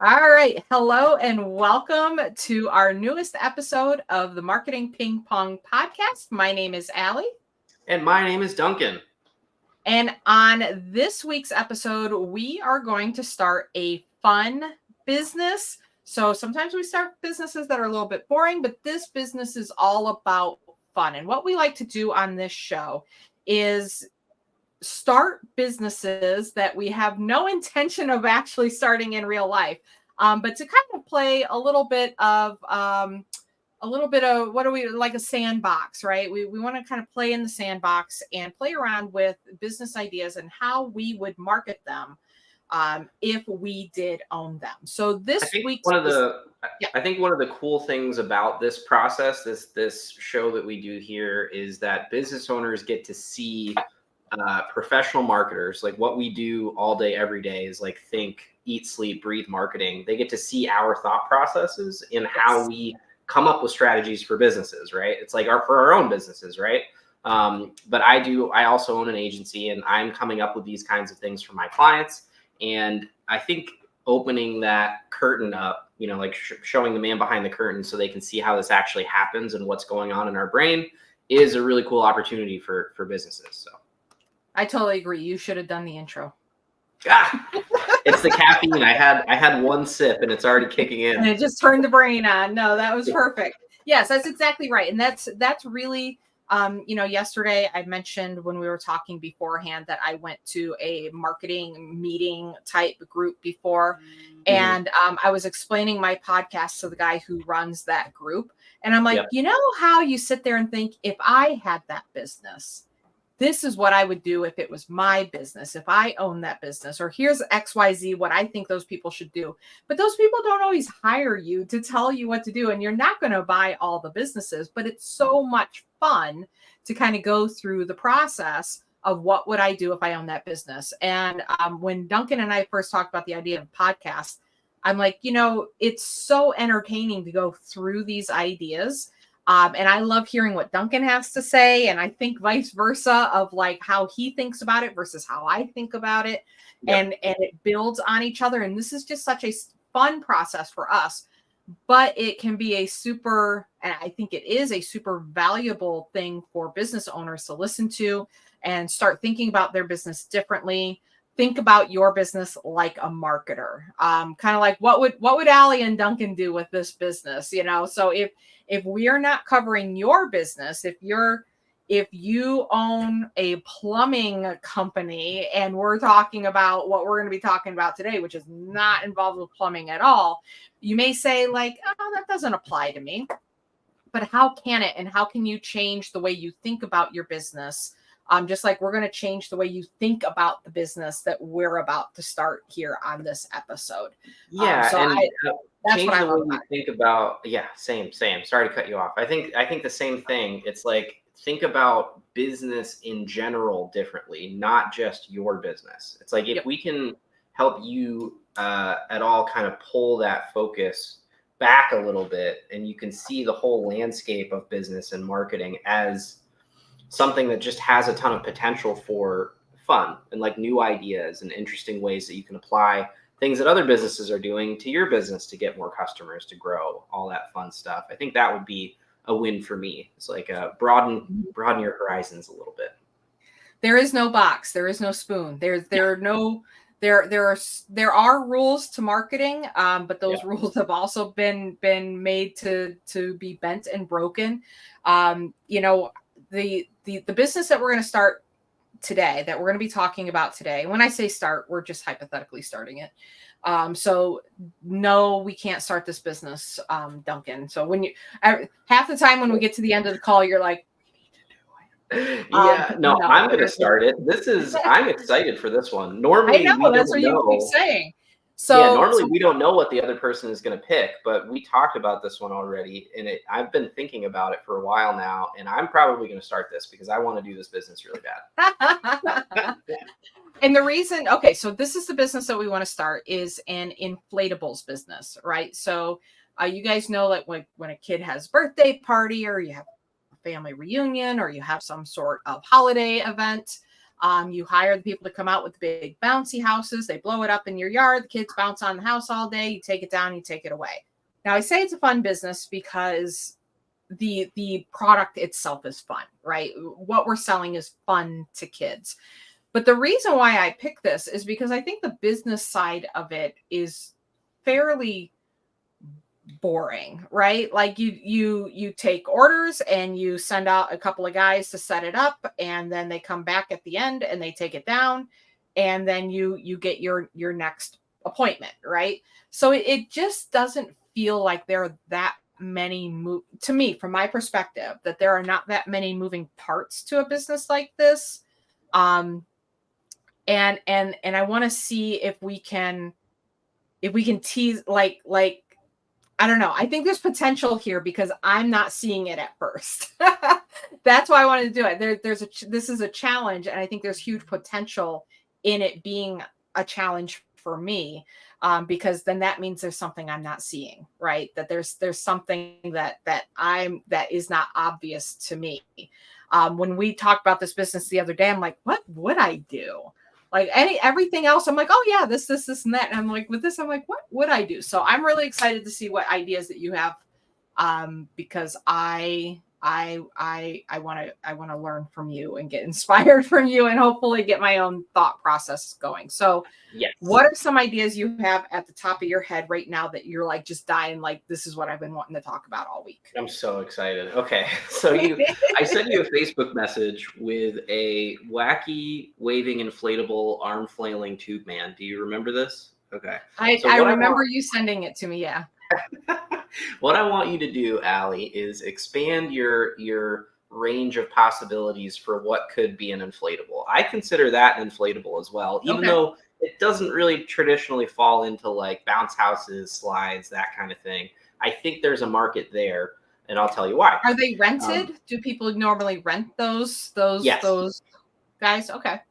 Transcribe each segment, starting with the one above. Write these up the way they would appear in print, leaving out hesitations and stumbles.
All right. Hello and welcome to our newest episode of the Marketing Ping Pong podcast. My name is Allie. And my name is Duncan. And on this week's episode, we are going to start a fun business. So sometimes we start businesses that are a little bit boring, but this business is all about fun. And what we like to do on this show is start businesses that we have no intention of actually starting in real life, but to kind of play a little bit of what do we like a sandbox, right? We want to kind of play in the sandbox and play around with business ideas and how we would market them if we did own them. So this week's I think one of the cool things about this process, this show that we do here, is that business owners get to see professional marketers. Like what we do all day, every day is like think, eat, sleep, breathe marketing. They get to see our thought processes in how we come up with strategies for businesses, right? It's like for our own businesses, right? But I also own an agency and I'm coming up with these kinds of things for my clients. And I think opening that curtain up, like showing the man behind the curtain so they can see how this actually happens and what's going on in our brain is a really cool opportunity for businesses. So I totally agree. You should have done the intro. It's the caffeine. I had one sip and it's already kicking in. And it just turned the brain on. No, that was perfect. Yes, that's exactly right. And that's really, yesterday I mentioned when we were talking beforehand that I went to a marketing meeting type group before. Mm-hmm. And I was explaining my podcast to the guy who runs that group. And I'm like, You know how you sit there and think, if I had that business, this is what I would do if it was my business, if I own that business, or here's XYZ, what I think those people should do. But those people don't always hire you to tell you what to do. And you're not going to buy all the businesses, but it's so much fun to kind of go through the process of what would I do if I owned that business. And when Duncan and I first talked about the idea of podcasts, I'm like, it's so entertaining to go through these ideas. And I love hearing what Duncan has to say. And I think vice versa of like how he thinks about it versus how I think about it. Yep. And it builds on each other. And this is just such a fun process for us. But it can be and I think it is a super valuable thing for business owners to listen to and start thinking about their business differently. Think about your business like a marketer, kind of like what would Allie and Duncan do with this business? So if we are not covering your business, if you own a plumbing company and we're talking about what we're going to be talking about today, which is not involved with plumbing at all, you may say like, oh, that doesn't apply to me. But how can it? And how can you change the way you think about your business? Just like we're going to change the way you think about the business that we're about to start here on this episode. Yeah. That's what I love about it. Think about, same. Sorry to cut you off. I think the same thing. It's like, think about business in general differently, not just your business. It's like, if we can help you at all kind of pull that focus back a little bit and you can see the whole landscape of business and marketing as something that just has a ton of potential for fun and like new ideas and interesting ways that you can apply things that other businesses are doing to your business to get more customers, to grow, all that fun stuff. I think that would be a win for me. It's like broaden your horizons a little bit. There is no box. There is no spoon. There are rules to marketing, but those rules have also been made to be bent and broken. The business that we're going to start today, that we're going to be talking about today. When I say start, we're just hypothetically starting it. So no, we can't start this business, Duncan. So half the time when we get to the end of the call, you're like, I'm going to start it. I'm excited for this one. Normally, I know, that's what you keep saying. Normally we don't know what the other person is going to pick, but we talked about this one already, and I've been thinking about it for a while now, and I'm probably going to start this because I want to do this business really bad. And the reason, so this is the business that we want to start is an inflatables business, right? So you guys know, like when a kid has a birthday party or you have a family reunion or you have some sort of holiday event, You hire the people to come out with the big bouncy houses. They blow it up in your yard. The kids bounce on the house all day. You take it down, you take it away. Now, I say it's a fun business because the product itself is fun, right? What we're selling is fun to kids. But the reason why I picked this is because I think the business side of it is fairly boring, right? Like you take orders and you send out a couple of guys to set it up, and then they come back at the end and they take it down, and then you get your next appointment, right? So it just doesn't feel like there are that many to me, from my perspective, that there are not that many moving parts to a business like this. And I want to see if we can tease, like I don't know. I think there's potential here because I'm not seeing it at first. That's why I wanted to do it. This is a challenge, and I think there's huge potential in it being a challenge for me, because then that means there's something I'm not seeing, right? That there's something that is not obvious to me. When we talked about this business the other day, I'm like, what would I do? Like everything else, I'm like, oh yeah, this, and that. And I'm like, with this, I'm like, what would I do? So I'm really excited to see what ideas that you have, because I want to learn from you and get inspired from you, and hopefully get my own thought process going. So Yes. What are some ideas you have at the top of your head right now that you're like just dying, like, this is what I've been wanting to talk about all week? I'm so excited. Okay. So I sent you a Facebook message with a wacky waving inflatable arm flailing tube man. Do you remember this? Okay. I remember you sending it to me. Yeah. What I want you to do, Allie, is expand your range of possibilities for what could be an inflatable. I consider that an inflatable as well, even though it doesn't really traditionally fall into like bounce houses, slides, that kind of thing. I think there's a market there, and I'll tell you why. Are they rented? Do people normally rent those Yes. those guys? Okay.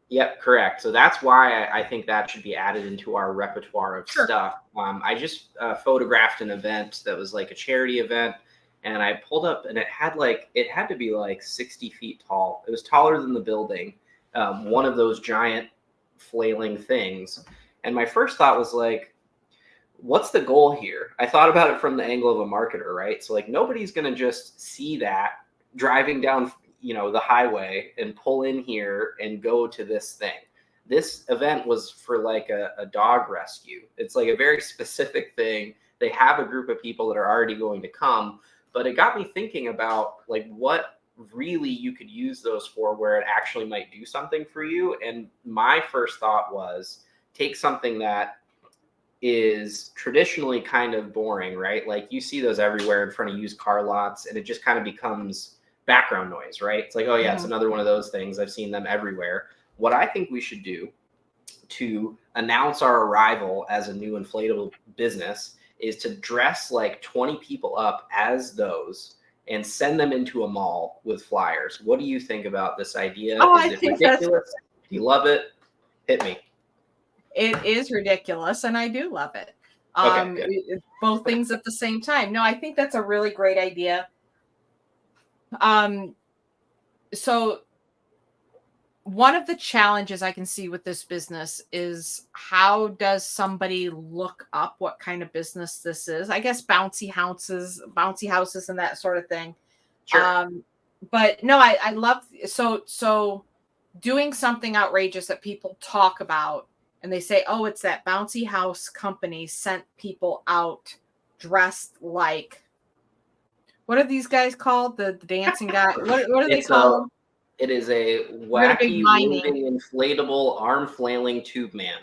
Yep, correct. So that's why I think that should be added into our repertoire of stuff. I just photographed an event that was like a charity event, and I pulled up, and it had to be like 60 feet tall. It was taller than the building. One of those giant flailing things. And my first thought was like, what's the goal here? I thought about it from the angle of a marketer, right? So like nobody's going to just see that driving down, the highway and pull in here and go to this thing. This event was for like a dog rescue. It's like a very specific thing. They have a group of people that are already going to come, but it got me thinking about like what really you could use those for, where it actually might do something for you. And my first thought was take something that is traditionally kind of boring, right? Like you see those everywhere in front of used car lots, and it just kind of becomes background noise, right? It's like, oh yeah, it's another one of those things. I've seen them everywhere. What I think we should do to announce our arrival as a new inflatable business is to dress like 20 people up as those and send them into a mall with flyers. What do you think about this idea? Is it ridiculous? Do you love it? Hit me. It is ridiculous, and I do love it. Both things at the same time. No, I think that's a really great idea. So one of the challenges I can see with this business is, how does somebody look up what kind of business this is? I guess bouncy houses and that sort of thing. Sure. But no, I love, so doing something outrageous that people talk about and they say, oh, it's that bouncy house company sent people out dressed like, what are these guys called? The dancing guy. What are they called? It is a wacky, moving, inflatable, arm flailing tube man.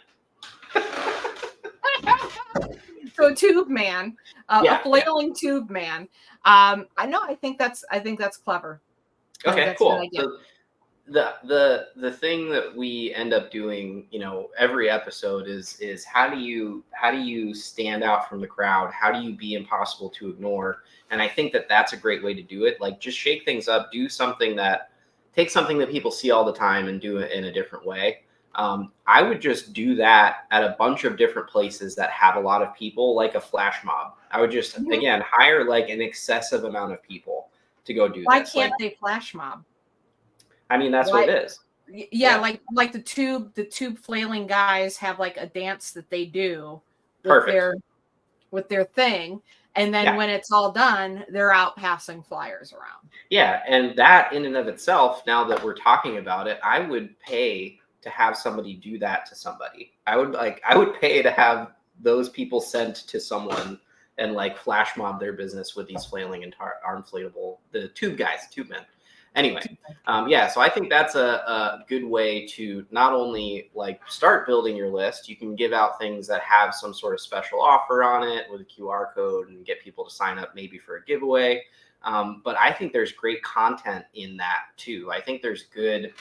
So a tube man, a flailing tube man. I think that's clever. Okay, cool. So the thing that we end up doing, every episode is how do you stand out from the crowd? How do you be impossible to ignore? And I think that's a great way to do it. Like, just shake things up, take something that people see all the time and do it in a different way. I would just do that at a bunch of different places that have a lot of people, like a flash mob. I would just, again, hire like an excessive amount of people to go do Why this. Why can't they flash mob? I mean, that's what it is. Yeah, like the tube flailing guys have like a dance that they do with Perfect. their thing, and then when it's all done, they're out passing flyers around. Yeah, and that in and of itself, now that we're talking about it, I would pay to have somebody do that to somebody. I would pay to have those people sent to someone and like flash mob their business with these flailing and arm inflatable, the tube guys, tube men. Anyway, yeah, so I think that's a good way to not only like start building your list, you can give out things that have some sort of special offer on it with a QR code and get people to sign up maybe for a giveaway. But I think there's great content in that too. I think there's good.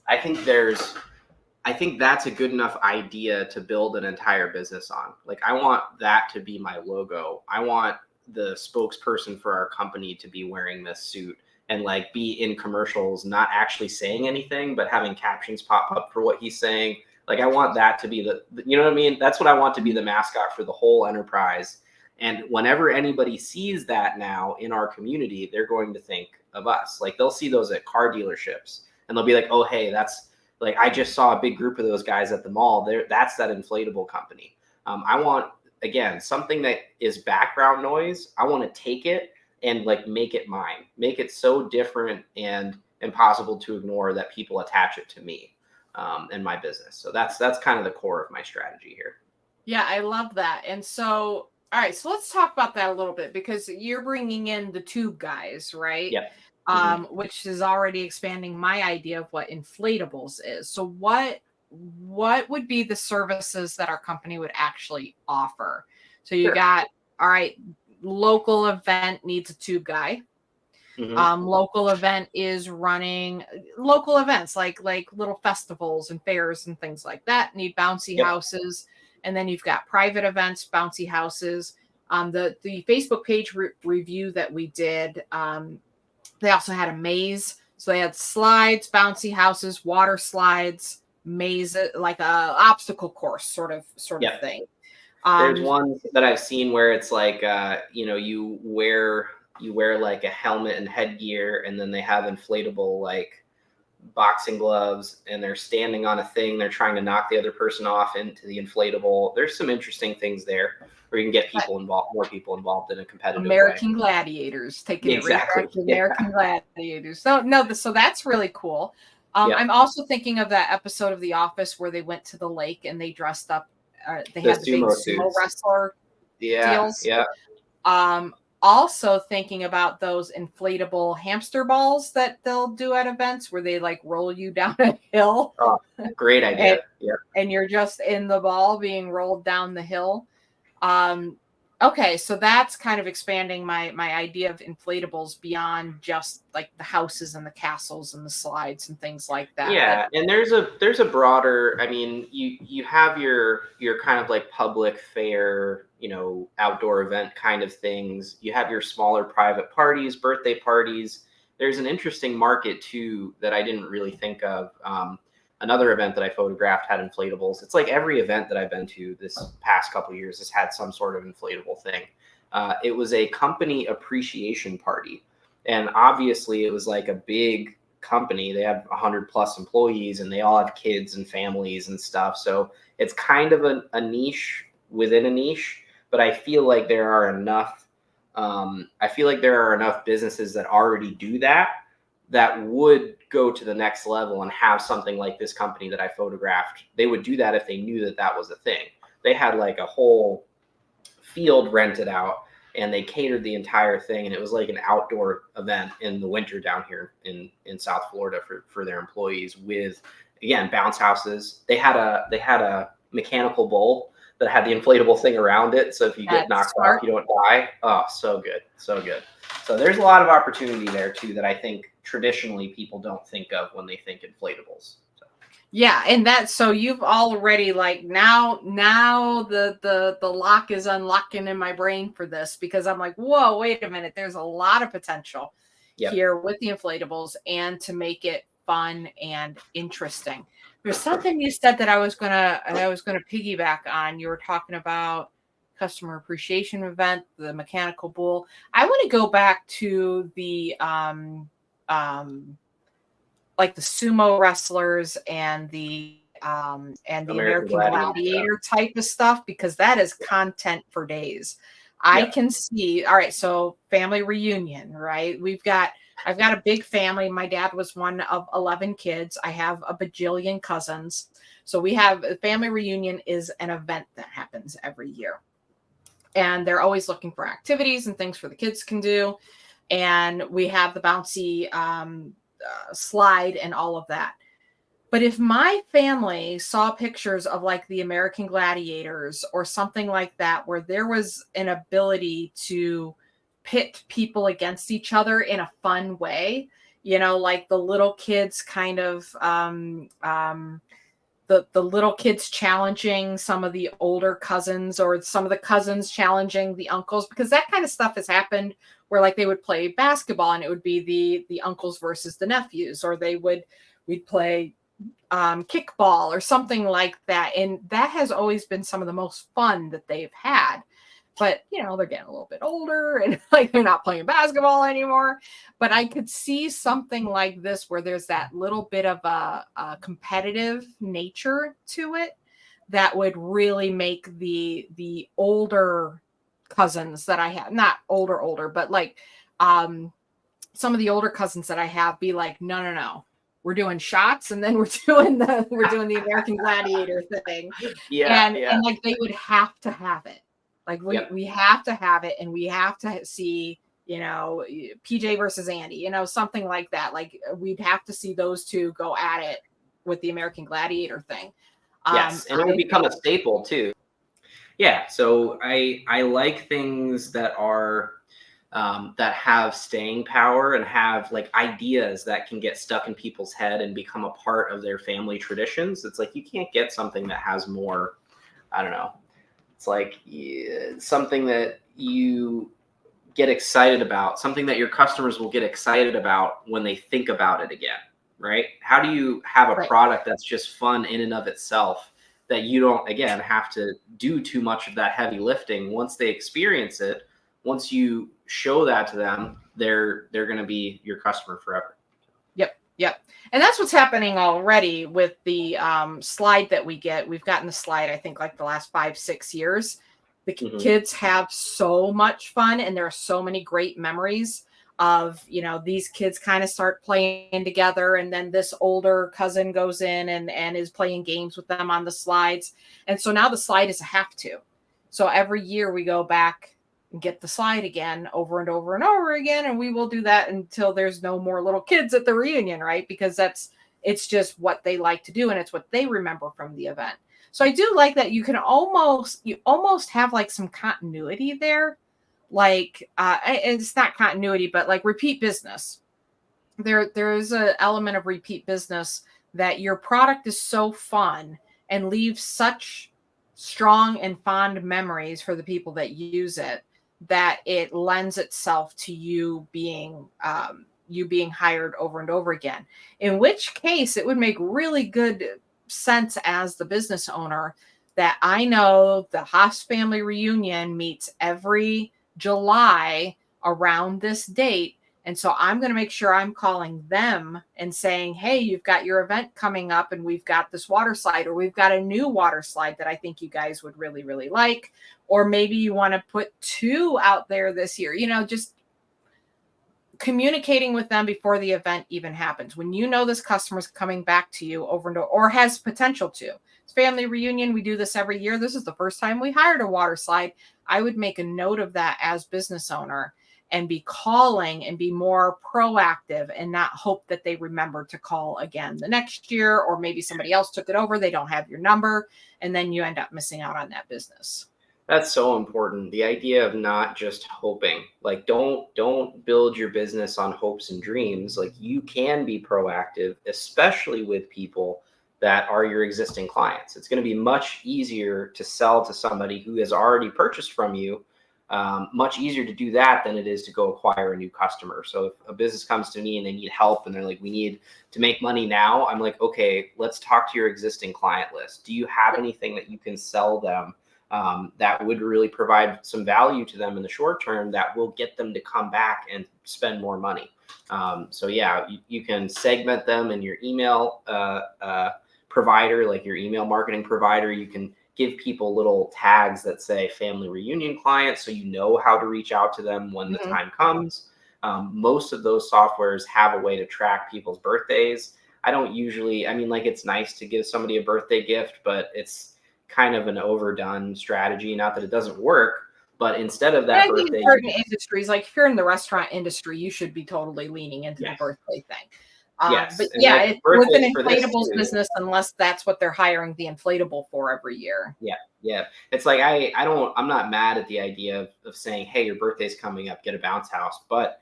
I think that's a good enough idea to build an entire business on. Like I want that to be my logo. I want the spokesperson for our company to be wearing this suit and like be in commercials, not actually saying anything, but having captions pop up for what he's saying. Like I want that to be you know what I mean? That's what I want to be the mascot for the whole enterprise. And whenever anybody sees that now in our community, they're going to think of us. Like they'll see those at car dealerships and they'll be like, oh, hey, that's like, I just saw a big group of those guys at the mall. That's that inflatable company. I want, again, something that is background noise. I want to take it and like make it mine, make it so different and impossible to ignore that people attach it to me and my business. So that's kind of the core of my strategy here. Yeah, I love that. And so, all right, so let's talk about that a little bit because you're bringing in the tube guys, right? Yeah. Which is already expanding my idea of what inflatables is. So what would be the services that our company would actually offer? So you got, all right, local event needs a tube guy. Local event is running local events like little festivals and fairs and things like that need bouncy houses. And then you've got private events, bouncy houses. The Facebook page review that we did, they also had a maze. So they had slides, bouncy houses, water slides, maze, like a obstacle course sort of thing. There's ones that I've seen where it's like, you wear like a helmet and headgear, and then they have inflatable like boxing gloves, and they're standing on a thing. They're trying to knock the other person off into the inflatable. There's some interesting things there where you can get more people involved in a competitive American way. Gladiators, taking it right back to American Gladiators. So that's really cool. I'm also thinking of that episode of The Office where they went to the lake and they dressed up. They had the big sumo wrestler deals. Yeah. Also thinking about those inflatable hamster balls that they'll do at events where they like roll you down a hill. Oh, great idea. And you're just in the ball being rolled down the hill. Okay, so that's kind of expanding my idea of inflatables beyond just like the houses and the castles and the slides and things like that. Yeah, and there's a broader, I mean, you have your kind of like public fair, outdoor event kind of things. You have your smaller private parties, birthday parties. There's an interesting market too that I didn't really think of. Another event that I photographed had inflatables. It's like every event that I've been to this past couple of years has had some sort of inflatable thing. It was a company appreciation party. And obviously it was like a big company. They have 100 plus employees and they all have kids and families and stuff. So it's kind of a niche within a niche, but I feel like there are enough businesses that already do that would go to the next level and have something like this company that I photographed. They would do that if they knew that was a thing. They had like a whole field rented out and they catered the entire thing. And it was like an outdoor event in the winter down here in South Florida for their employees with, again, bounce houses. They had a mechanical bowl that had the inflatable thing around it. So if you get knocked off, you don't die. Oh, so good. So good. So there's a lot of opportunity there too that I think traditionally people don't think of when they think inflatables. So. Yeah, and so you've already like now the lock is unlocking in my brain for this because I'm like, whoa, wait a minute, there's a lot of potential here with the inflatables and to make it fun and interesting. There's something you said that I was gonna piggyback on. You were talking about customer appreciation event, the mechanical bull. I want to go back to the like the sumo wrestlers and the American American Gladiator stuff. Gladiator type of stuff, because that is content for days. I Yeah. can see, all right, so family reunion, right? I've got a big family. My dad was one of 11 kids. I have a bajillion cousins. So we have a family reunion is an event that happens every year. And they're always looking for activities and things for the kids can do. And we have the bouncy slide and all of that. But if my family saw pictures of like the American Gladiators or something like that, where there was an ability to pit people against each other in a fun way, like the little kids kind of, the little kids challenging some of the older cousins, or some of the cousins challenging the uncles, because that kind of stuff has happened where like they would play basketball and it would be the uncles versus the nephews, or we'd play kickball or something like that. And that has always been some of the most fun that they've had. But, they're getting a little bit older and like they're not playing basketball anymore. But I could see something like this where there's that little bit of a competitive nature to it that would really make the older cousins that I have, not older, but like some of the older cousins that I have be like, no. We're doing shots, and then we're doing the American Gladiator thing. Yeah. And like they would have to have it. Like we have to have it, and we have to see, PJ versus Andy, something like that. Like we'd have to see those two go at it with the American Gladiator thing. Yes, and it would become a staple too. Yeah, so I like things that are that have staying power and have like ideas that can get stuck in people's head and become a part of their family traditions. It's like you can't get something that has more, I don't know. It's like something that you get excited about, something that your customers will get excited about when they think about it again, right? How do you have a product that's just fun in and of itself that you don't, again, have to do too much of that heavy lifting? Once they experience it, once you show that to them, they're going to be your customer forever. Yep. And that's what's happening already with the slide that we get. We've gotten the slide, I think, like the last 5-6 years. The kids have so much fun, and there are so many great memories of, these kids kind of start playing together, and then this older cousin goes in and is playing games with them on the slides. And so now the slide is a have to. So every year we go back and get the slide again over and over and over again, and we will do that until there's no more little kids at the reunion, right? Because it's just what they like to do, and it's what they remember from the event. So I do like that you almost have like some continuity there, like it's not continuity, but like repeat business. There's an element of repeat business, that your product is so fun and leaves such strong and fond memories for the people that use it, that it lends itself to you being hired over and over again. In which case, it would make really good sense as the business owner that I know the Haas family reunion meets every July around this date. And so I'm going to make sure I'm calling them and saying, hey, you've got your event coming up, and we've got this water slide, or we've got a new water slide that I think you guys would really, really like. Or maybe you want to put 2 out there this year, just communicating with them before the event even happens. When this customer's coming back to you over and over, or has potential to. It's family reunion. We do this every year. This is the first time we hired a water slide. I would make a note of that as business owner and be calling and be more proactive, and not hope that they remember to call again the next year, or maybe somebody else took it over. They don't have your number, and then you end up missing out on that business. That's so important. The idea of not just hoping. Like don't build your business on hopes and dreams. Like you can be proactive, especially with people that are your existing clients. It's going to be much easier to sell to somebody who has already purchased from you. Much easier to do that than it is to go acquire a new customer. So if a business comes to me and they need help and they're like, we need to make money now, I'm like, okay, let's talk to your existing client list. Do you have anything that you can sell them that would really provide some value to them in the short term that will get them to come back and spend more money? So yeah, you can segment them in your email provider, like your email marketing provider. You can give people little tags that say family reunion clients, so you know how to reach out to them when the time comes. Most of those softwares have a way to track people's birthdays. I don't usually, I mean, like, it's nice to give somebody a birthday gift, but it's kind of an overdone strategy. Not that it doesn't work, but instead of that I think in birthday, certain industries, like if you're in the restaurant industry, you should be totally leaning into the yes, birthday thing. But yes, and yeah, like it's with an birthdays for this inflatables too. business, unless that's what they're hiring the inflatable for every year. Yeah, yeah. It's like I'm not mad at the idea of saying, hey, your birthday's coming up, get a bounce house. But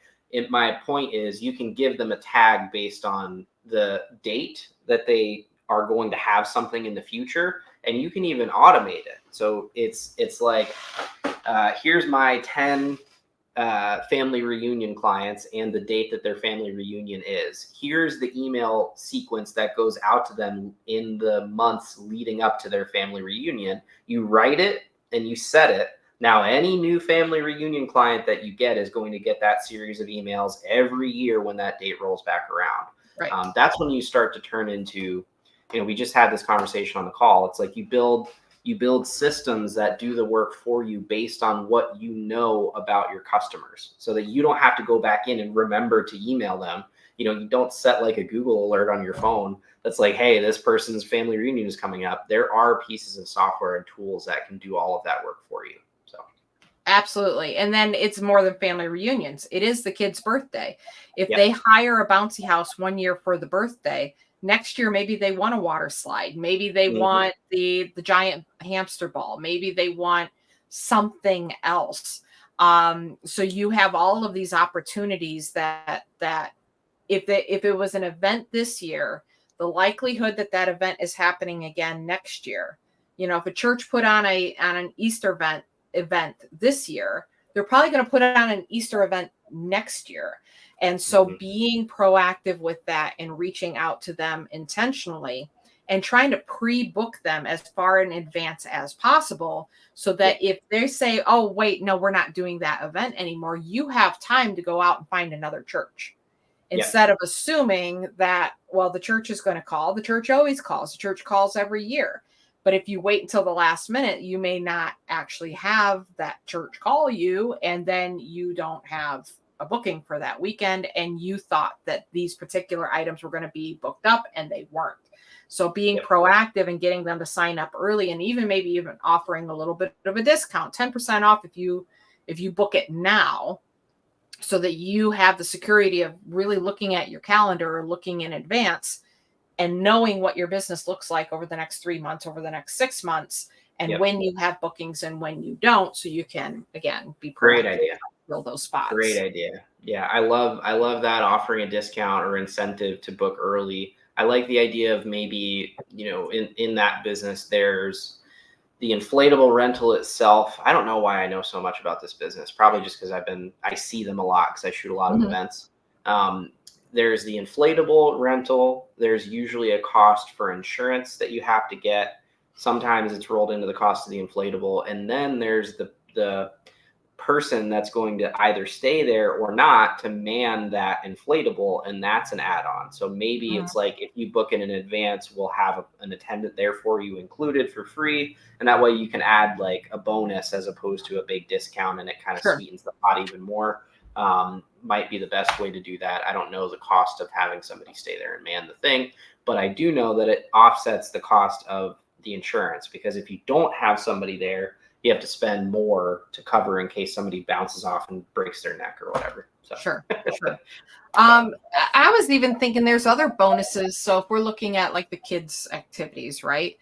my point is, you can give them a tag based on the date that they are going to have something in the future, and you can even automate it. So it's like, here's my 10 family reunion clients and the date that their family reunion is. Here's the email sequence that goes out to them in the months leading up to their family reunion. You write it and you set it. Now, any new family reunion client that you get is going to get that series of emails every year when that date rolls back around. Right. That's when you start to turn into, we just had this conversation on the call. It's like you build systems that do the work for you based on what you know about your customers, so that you don't have to go back in and remember to email them. You don't set like a Google alert on your phone that's like, hey, this person's family reunion is coming up. There are pieces of software and tools that can do all of that work for you. So Absolutely. And then it's more than family reunions. It is the kid's birthday. If yeah. they hire a bouncy house one year for the birthday, next year maybe they want a water slide. Maybe they want the giant hamster ball. Maybe they want something else. So you have all of these opportunities that if it was an event this year, the likelihood that that event is happening again next year. If a church put on an Easter event this year, they're probably going to put on an Easter event next year. And so being proactive with that and reaching out to them intentionally and trying to pre-book them as far in advance as possible, so that if they say, oh, wait, no, we're not doing that event anymore, you have time to go out and find another church. Instead of assuming that, well, the church is going to call. The church always calls. The church calls every year. But if you wait until the last minute, you may not actually have that church call you, and then you don't have a booking for that weekend, and you thought that these particular items were going to be booked up and they weren't. So being proactive and getting them to sign up early, and maybe even offering a little bit of a discount, 10% off if you book it now, so that you have the security of really looking at your calendar or looking in advance and knowing what your business looks like over the next 3 months, over the next 6 months, and when you have bookings and when you don't, so you can, again, be Great idea. Fill those spots. Great idea. Yeah, I love that, offering a discount or incentive to book early. I like the idea of maybe, in that business, there's the inflatable rental itself. I don't know why I know so much about this business. Probably just because I see them a lot because I shoot a lot of events. There's the inflatable rental. There's usually a cost for insurance that you have to get. Sometimes it's rolled into the cost of the inflatable. And then there's the person that's going to either stay there or not to man that inflatable, and that's an add-on. So maybe it's like, if you book it in advance, we'll have an attendant there for you included for free, and that way you can add like a bonus as opposed to a big discount, and it kind of sweetens the pot even more. Might be the best way to do that. I don't know the cost of having somebody stay there and man the thing, but I do know that it offsets the cost of the insurance, because if you don't have somebody there, you have to spend more to cover in case somebody bounces off and breaks their neck or whatever. So. Sure. I was even thinking there's other bonuses. So if we're looking at like the kids' activities, right?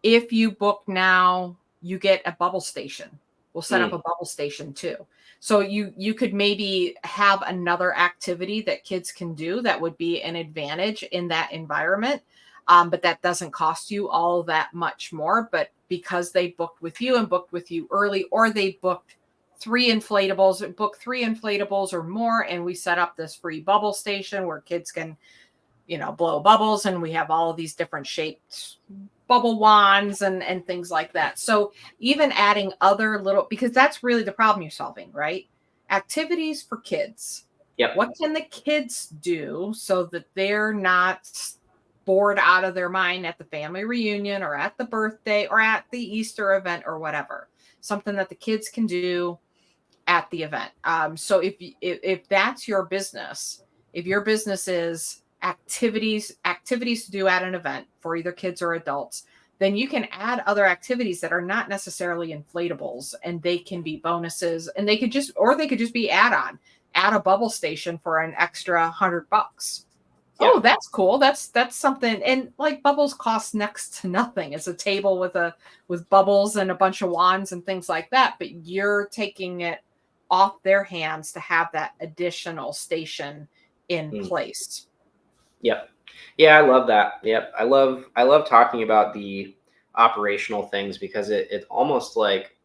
If you book now, you get a bubble station. We'll set up a bubble station too. So you could maybe have another activity that kids can do that would be an advantage in that environment. But that doesn't cost you all that much more. But because they booked with you and booked with you early, or they booked book 3 inflatables or more, and we set up this free bubble station where kids can, blow bubbles, and we have all of these different shaped bubble wands and things like that. So even adding other little, because that's really the problem you're solving, right? Activities for kids Yep. What can the kids do so that they're not bored out of their mind at the family reunion or at the birthday or at the Easter event or whatever? Something that the kids can do at the event. So if that's your business, if your business is activities to do at an event for either kids or adults, then you can add other activities that are not necessarily inflatables, and they can be bonuses, and they could just be add a bubble station for an extra $100. Yeah. Oh, that's cool. That's something. And like bubbles cost next to nothing. It's a table with bubbles and a bunch of wands and things like that, but you're taking it off their hands to have that additional station in place. Yep. Yeah, I love that. Yep. I love talking about the operational things because it's almost like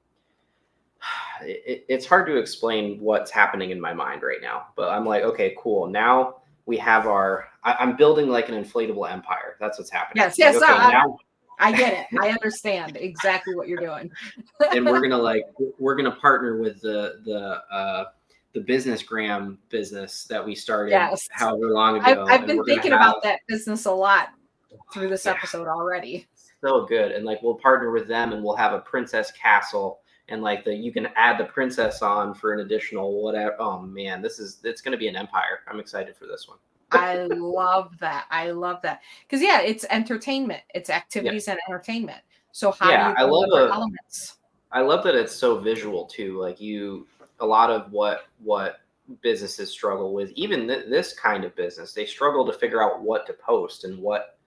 it's hard to explain what's happening in my mind right now. But I'm like, okay, cool. Now we have I'm building like an inflatable empire. That's what's happening. Yes, yes. Like, okay, now I get it. I understand exactly what you're doing. and we're gonna partner with the business gram business that we started Yes. however long I've, ago, I've and been we're gonna thinking have about that business a lot through this episode already. so good. And like we'll partner with them, and we'll have a princess castle, and like you can add the princess on for an additional whatever. Oh man, it's gonna be an empire. I'm excited for this one. I love that. I love that. Because yeah, it's entertainment. It's activities and entertainment. So how do Yeah, you deliver elements? I love that it's so visual too. Like a lot of what businesses struggle with, even this kind of business, they struggle to figure out what to post and what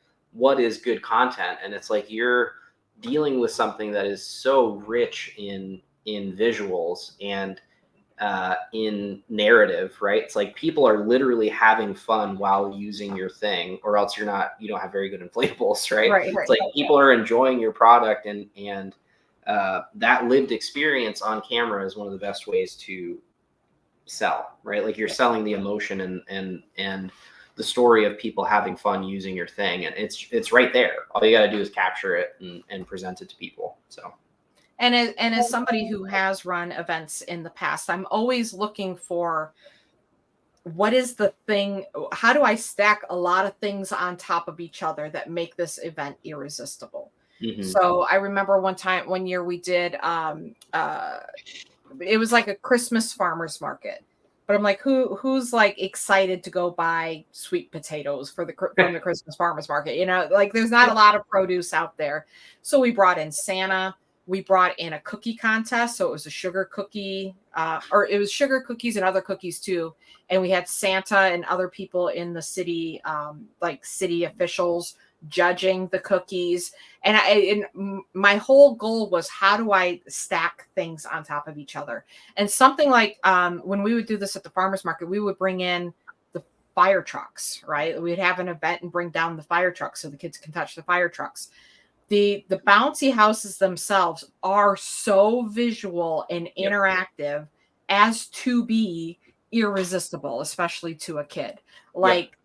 is good content. And it's like you're dealing with something that is so rich in visuals and in narrative, right? It's like people are literally having fun while using your thing, or else you don't have very good inflatables, right? Right. It's like people are enjoying your product, and that lived experience on camera is one of the best ways to sell, right? Like you're selling the emotion and the story of people having fun using your thing, and it's right there. All you got to do is capture it and present it to people. So. And as somebody who has run events in the past, I'm always looking for what is the thing, how do I stack a lot of things on top of each other that make this event irresistible? Mm-hmm. So I remember one year we did it was like a Christmas farmers market. But I'm like, who's like excited to go buy sweet potatoes from the Christmas farmers market? You know, like there's not a lot of produce out there. So we brought in Santa. We brought in a cookie contest. So it was a sugar cookie, or it was sugar cookies and other cookies too. And we had Santa and other people in the city, like city officials judging the cookies. And my whole goal was, how do I stack things on top of each other? And something like when we would do this at the farmers market, we would bring in the fire trucks, right? We'd have an event and bring down the fire trucks so the kids can touch the fire trucks. The bouncy houses themselves are so visual and interactive as to be irresistible, especially to a kid. Like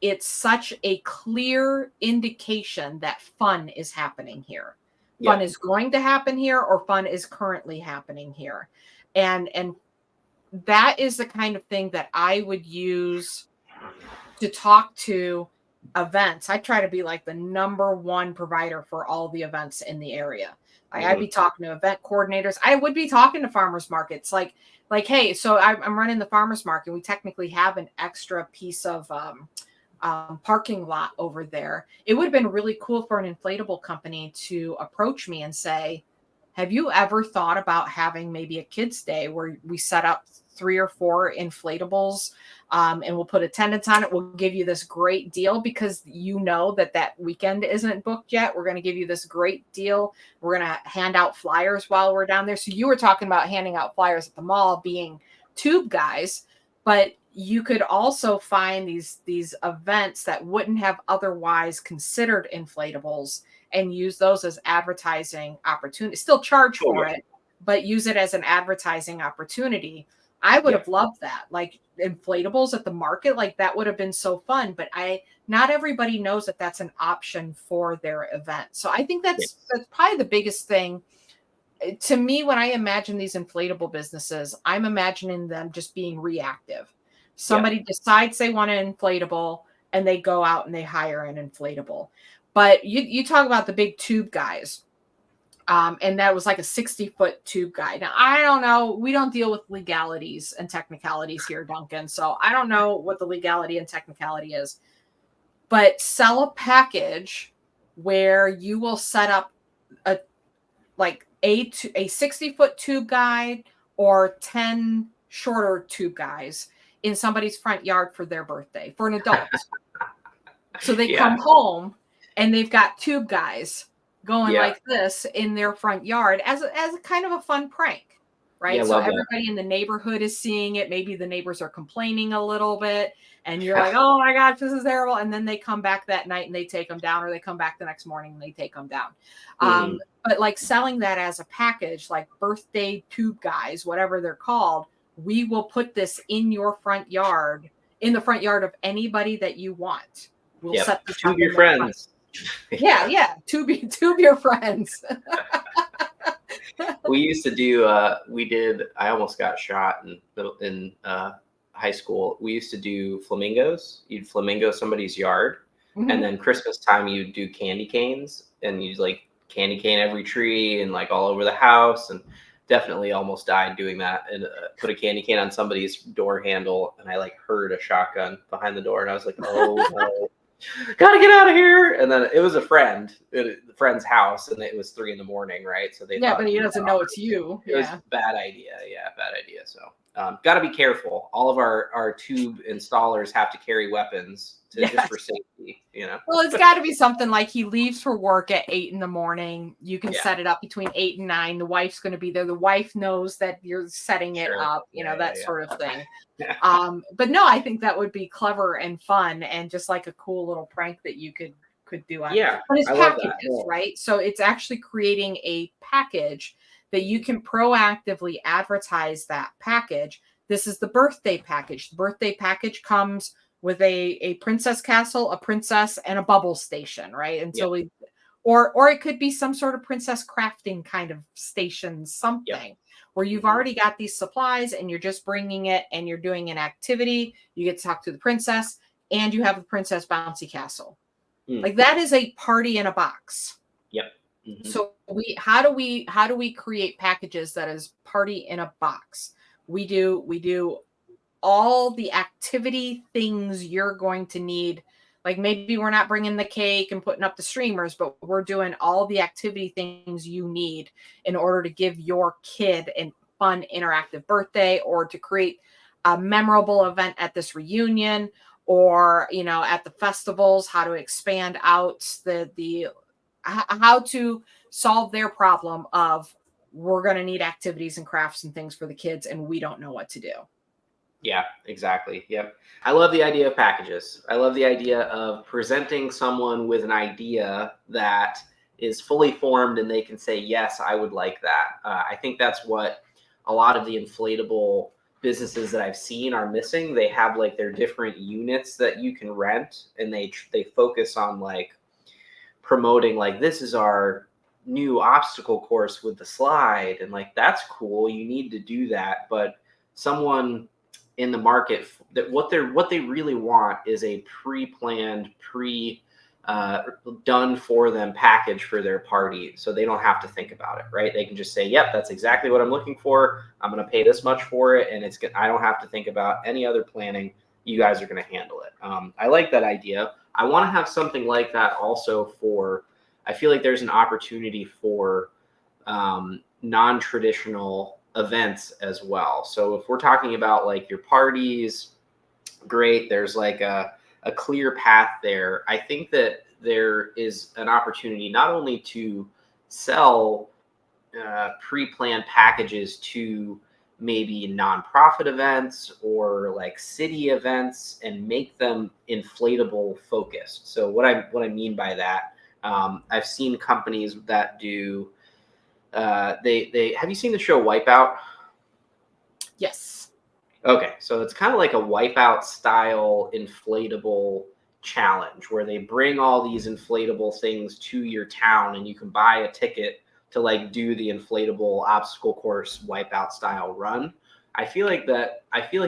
it's such a clear indication that fun is happening here. Fun is going to happen here, or fun is currently happening here. And that is the kind of thing that I would use to talk to events. I try to be like the number one provider for all the events in the area. I'd be talking to event coordinators. I would be talking to farmers markets like, hey, so I'm running the farmers market. We technically have an extra piece of parking lot over there. It would have been really cool for an inflatable company to approach me and say, have you ever thought about having maybe a kids' day where we set up 3 or 4 inflatables and we'll put attendance on it. We'll give you this great deal because you know that weekend isn't booked yet. We're going to give you this great deal. We're going to hand out flyers while we're down there. So you were talking about handing out flyers at the mall being tube guys, but you could also find these events that wouldn't have otherwise considered inflatables and use those as advertising opportunities. Still charge for it, but use it as an advertising opportunity. I would have loved that. Like inflatables at the market, like that would have been so fun. But not everybody knows that that's an option for their event. So I think that's probably the biggest thing. To me, when I imagine these inflatable businesses, I'm imagining them just being reactive. Somebody decides they want an inflatable and they go out and they hire an inflatable. But you talk about the big tube guys. And that was like a 60-foot tube guy. Now, I don't know. We don't deal with legalities and technicalities here, Duncan. So I don't know what the legality and technicality is. But sell a package where you will set up a 60-foot tube guide or 10 shorter tube guys in somebody's front yard for their birthday for an adult. So they come home and they've got tube guys going like this in their front yard as a kind of a fun prank, right? So everybody in the neighborhood is seeing it. Maybe the neighbors are complaining a little bit and you're like, oh my gosh, this is terrible. And then they come back that night and they take them down, or they come back the next morning and they take them down. But like selling that as a package, like birthday tube guys, whatever they're called, we will put this in your front yard, in the front yard of anybody that you want. We'll set this up. Your friends. Yeah. Tube your friends. We used to do, I almost got shot in high school. We used to do flamingos. You'd flamingo somebody's yard. Mm-hmm. And then Christmas time, you'd do candy canes, and you'd like candy cane every tree and like all over the house. And definitely almost died doing that, and put a candy cane on somebody's door handle. And I like heard a shotgun behind the door, and I was like, oh no. Gotta get out of here. And then it was a friend, the friend's house, and it was 3 a.m, right? So they but he doesn't know it's you. It was a bad idea. Bad idea. So gotta be careful. All of our tube installers have to carry weapons just for safety, Well, it's got to be something like he leaves for work at 8 a.m. You can set it up between 8 and 9. The wife's going to be there. The wife knows that you're setting it up, that sort of thing. But no, I think that would be clever and fun, and just like a cool little prank that you could do on. But it's packages, right? So it's actually creating a package that you can proactively advertise that package. This is the birthday package. The birthday package comes with a princess castle, a princess, and a bubble station, right? Or it could be some sort of princess crafting kind of station, something where you've already got these supplies and you're just bringing it and you're doing an activity. You get to talk to the princess and you have the princess bouncy castle. Like that is a party in a box. Mm-hmm. So how do we create packages that is party in a box? We do all the activity things you're going to need. Like maybe we're not bringing the cake and putting up the streamers, but we're doing all the activity things you need in order to give your kid a fun, interactive birthday, or to create a memorable event at this reunion, or, at the festivals, how to expand out how to solve their problem of we're going to need activities and crafts and things for the kids, and we don't know what to do. Yeah, exactly. Yep. I love the idea of packages. I love the idea of presenting someone with an idea that is fully formed and they can say, yes, I would like that. I think that's what a lot of the inflatable businesses that I've seen are missing. They have like their different units that you can rent, and they focus on like promoting like, this is our new obstacle course with the slide. And like, that's cool. You need to do that. But someone in the market, that what they really want is a pre-planned, done for them package for their party, so they don't have to think about it, right? They can just say, yep, that's exactly what I'm looking for. I'm going to pay this much for it, and I don't have to think about any other planning. You guys are going to handle it. I like that idea. I want to have something like that also I feel like there's an opportunity for non-traditional events as well. So if we're talking about like your parties, great, there's like a clear path there. I think that there is an opportunity not only to sell pre-planned packages to maybe nonprofit events or like city events and make them inflatable focused. So what I mean by that, I've seen companies that do they have you seen the show Wipeout? Yes. Okay, so it's kind of like a Wipeout style inflatable challenge where they bring all these inflatable things to your town, and you can buy a ticket to like do the inflatable obstacle course Wipeout style run. I feel like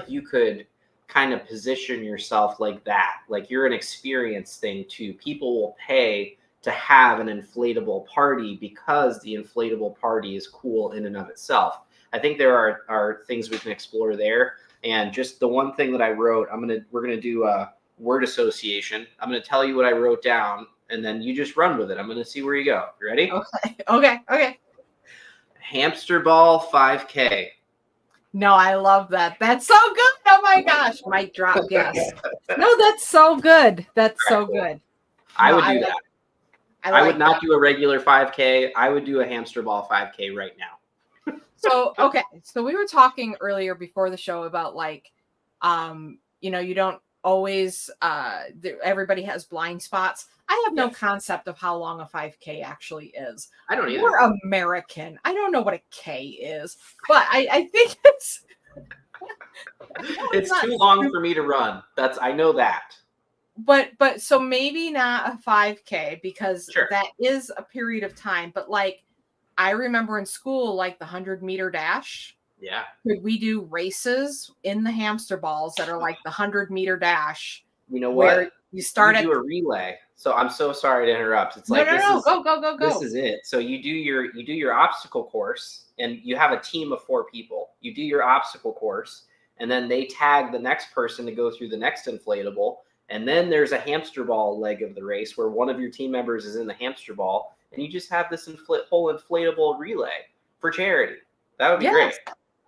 you could kind of position yourself like that. Like you're an experience thing too. People will pay to have an inflatable party because the inflatable party is cool in and of itself. I think there are things we can explore there. And just the one thing that I wrote, we're gonna do a word association. I'm gonna tell you what I wrote down, and then you just run with it. I'm gonna see where you go. You ready? Okay. Hamster ball 5K. No, I love that. That's so good. Oh my gosh. Mic drop. Yes. No, that's so good. That's so good. I would do that. I would not do a regular 5K. I would do a hamster ball 5K right now. So, okay. So we were talking earlier before the show about like, you don't always, everybody has blind spots. I have no concept of how long a 5K actually is. I don't either. We're American. I don't know what a K is, but I think it's too long for me to run. I know that. But so maybe not a 5K because that is a period of time. But like, I remember in school, like the 100-meter dash. Yeah. Could we do races in the hamster balls that are like the 100-meter dash? You know what? You start do a relay. So I'm so sorry to interrupt. It's like go. This is it. So you do your obstacle course, and you have a team of 4 people. You do your obstacle course, and then they tag the next person to go through the next inflatable. And then there's a hamster ball leg of the race where one of your team members is in the hamster ball, and you just have this whole inflatable relay for charity. That would be great.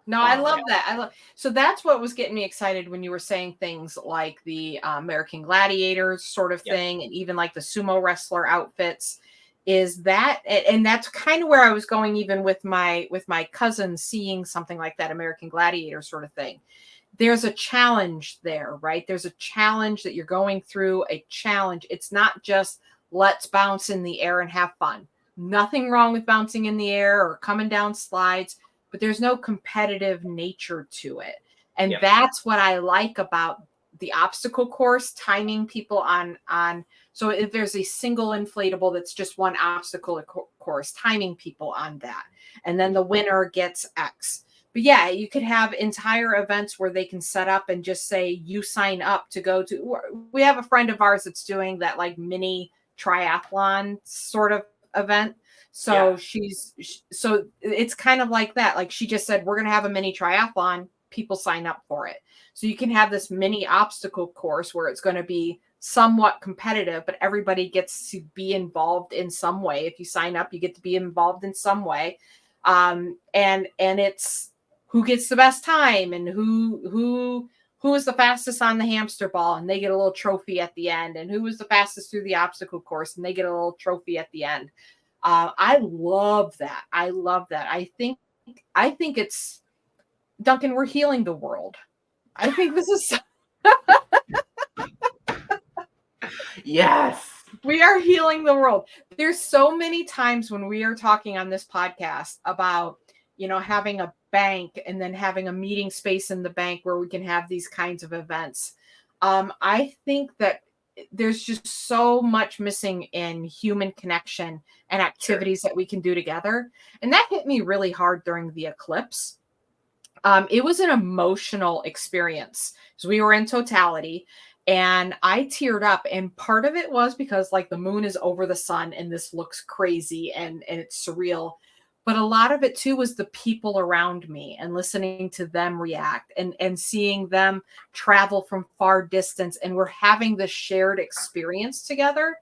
No, I love that. So that's what was getting me excited when you were saying things like the American Gladiators sort of thing, and even like the sumo wrestler outfits. Is that, and that's kind of where I was going, even with my cousin seeing something like that American Gladiator sort of thing. There's a challenge there, right? There's a challenge that you're going through, a challenge. It's not just let's bounce in the air and have fun. Nothing wrong with bouncing in the air or coming down slides, but there's no competitive nature to it. And that's what I like about the obstacle course, timing people on. So if there's a single inflatable that's just one obstacle course, timing people on that. And then the winner gets X. But yeah, you could have entire events where they can set up and just say, you sign up to go to, we have a friend of ours that's doing that like mini triathlon sort of event. So so it's kind of like that. Like she just said, we're going to have a mini triathlon. People sign up for it. So you can have this mini obstacle course where it's going to be somewhat competitive, but everybody gets to be involved in some way. If you sign up, you get to be involved in some way. And it's who gets the best time and who is the fastest on the hamster ball, and they get a little trophy at the end, and who was the fastest through the obstacle course, and they get a little trophy at the end. I love that. I think it's, Duncan, we're healing the world. I think this is yes. We are healing the world. There's so many times when we are talking on this podcast about, having a bank and then having a meeting space in the bank where we can have these kinds of events. I think that there's just so much missing in human connection and activities that we can do together. And that hit me really hard during the eclipse. It was an emotional experience because we were in totality. And I teared up, and part of it was because like the moon is over the sun and this looks crazy and it's surreal. But a lot of it too was the people around me and listening to them react and seeing them travel from far distance. And we're having this shared experience together.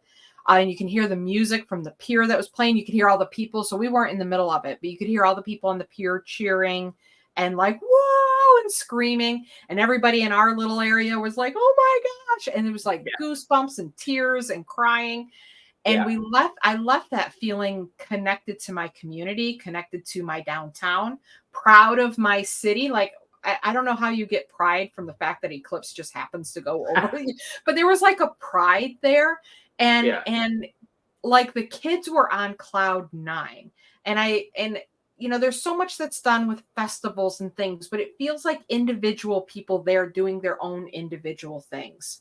And you can hear the music from the pier that was playing. You could hear all the people. So we weren't in the middle of it, but you could hear all the people on the pier cheering and like, whoa, and screaming. And everybody in our little area was like, oh my gosh. And it was like goosebumps and tears and crying. And I left that feeling connected to my community, connected to my downtown, proud of my city. Like, I don't know how you get pride from the fact that eclipse just happens to go over, but there was like a pride there. And like the kids were on cloud 9. And there's so much that's done with festivals and things, but it feels like individual people there doing their own individual things.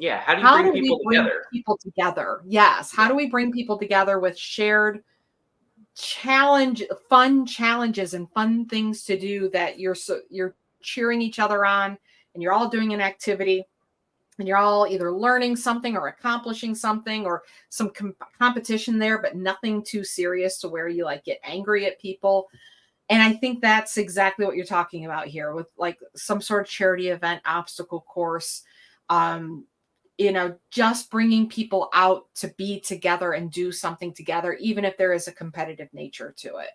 Yeah. How do you bring people together? Yes. How do we bring people together with shared fun challenges and fun things to do that you're cheering each other on, and you're all doing an activity, and you're all either learning something or accomplishing something or some competition there, but nothing too serious to where you like get angry at people. And I think that's exactly what you're talking about here with like some sort of charity event, obstacle course. Um, just bringing people out to be together and do something together, even if there is a competitive nature to it.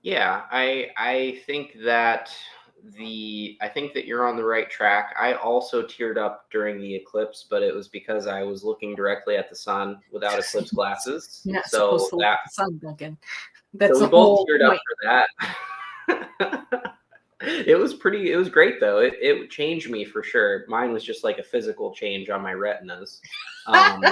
Yeah, I think that you're on the right track. I also teared up during the eclipse, but it was because I was looking directly at the sun without eclipse glasses. You're not supposed So to look that at the sun, Duncan. so That's we the both whole teared up point. for that. It was great though. It changed me for sure. Mine was just like a physical change on my retinas. Um,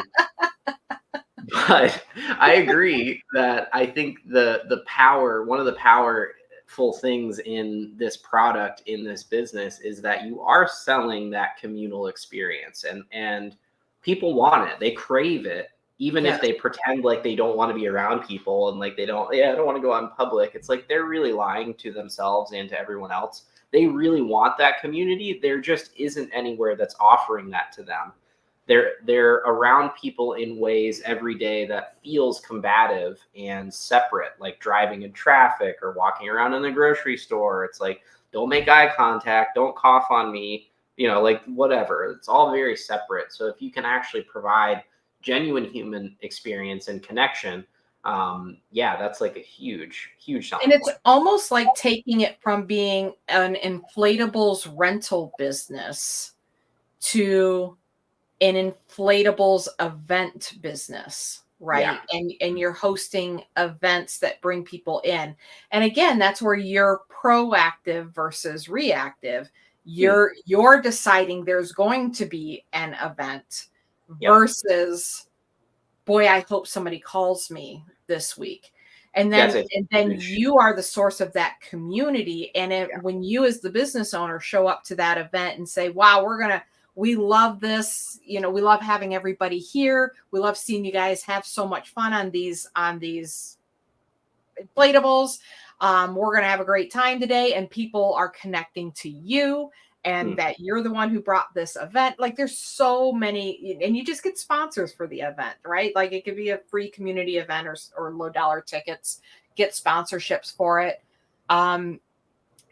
but I agree that I think the power, one of the powerful things in this product, in this business, is that you are selling that communal experience, and people want it. They crave it, even if Yes. they pretend like they don't want to be around people and like they don't. Yeah, I don't want to go out in public. It's like they're really lying to themselves and to everyone else. They really want that community. There just isn't anywhere that's offering that to them. They're around people in ways every day that feels combative and separate, like driving in traffic or walking around in the grocery store. It's like, don't make eye contact, don't cough on me, like whatever. It's all very separate. So if you can actually provide genuine human experience and connection, yeah, that's like a huge And selling it's point. almost like taking it from being an inflatables rental business to an inflatables event business, Yeah. right? And you're hosting events that bring people in. And again, that's where you're proactive versus reactive. Hmm. You're deciding there's going to be an event Yep. versus, boy, I hope somebody calls me this week. And That's then a and then huge. you are the source of that community. And Yeah. when you as the business owner show up to that event and say, wow, we love this, we love having everybody here. We love seeing you guys have so much fun on these inflatables. We're going to have a great time today, and people are connecting to you and Hmm. that you're the one who brought this event. Like there's so many, and you just get sponsors for the event, right? Like it could be a free community event or low dollar tickets, get sponsorships for it. Um,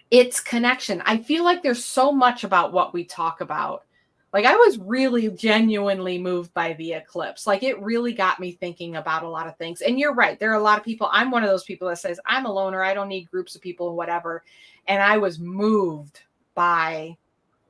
it's connection. I feel like there's so much about what we talk about. Like I was really genuinely moved by the eclipse. Like it really got me thinking about a lot of things. And you're right. There are a lot of people. I'm one of those people that says I'm a loner. I don't need groups of people and whatever. And I was moved by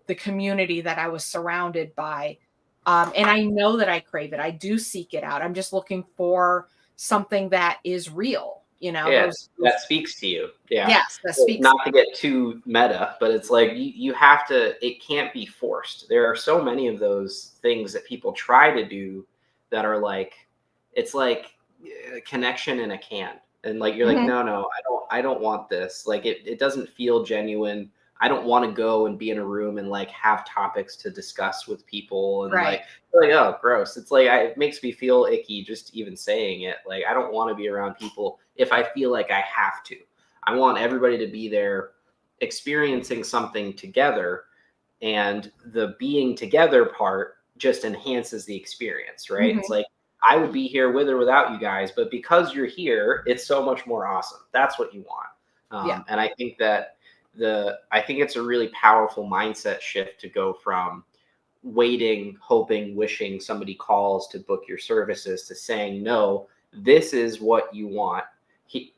the community that I was surrounded by. And I know that I crave it. I do seek it out. I'm just looking for something that is real. Yeah, Those that speaks to you. Yeah. yes, that Well, speaks. not to get too meta, but it's like you have to, it can't be forced. There are so many of those things that people try to do that are like, it's like connection in a can. And like you're like, Mhm. no, I don't want this. Like it doesn't feel genuine. I don't want to go and be in a room and like have topics to discuss with people and Right. like, oh, gross. It's like it makes me feel icky just even saying it. Like I don't want to be around people if I feel like I have to. I want everybody to be there experiencing something together, and the being together part just enhances the experience, right? It's Mhm. like I would be here with or without you guys, but because you're here, it's so much more awesome. That's what you want. Yeah. And I think that I think it's a really powerful mindset shift to go from waiting, hoping, wishing somebody calls to book your services to saying, no, this is what you want.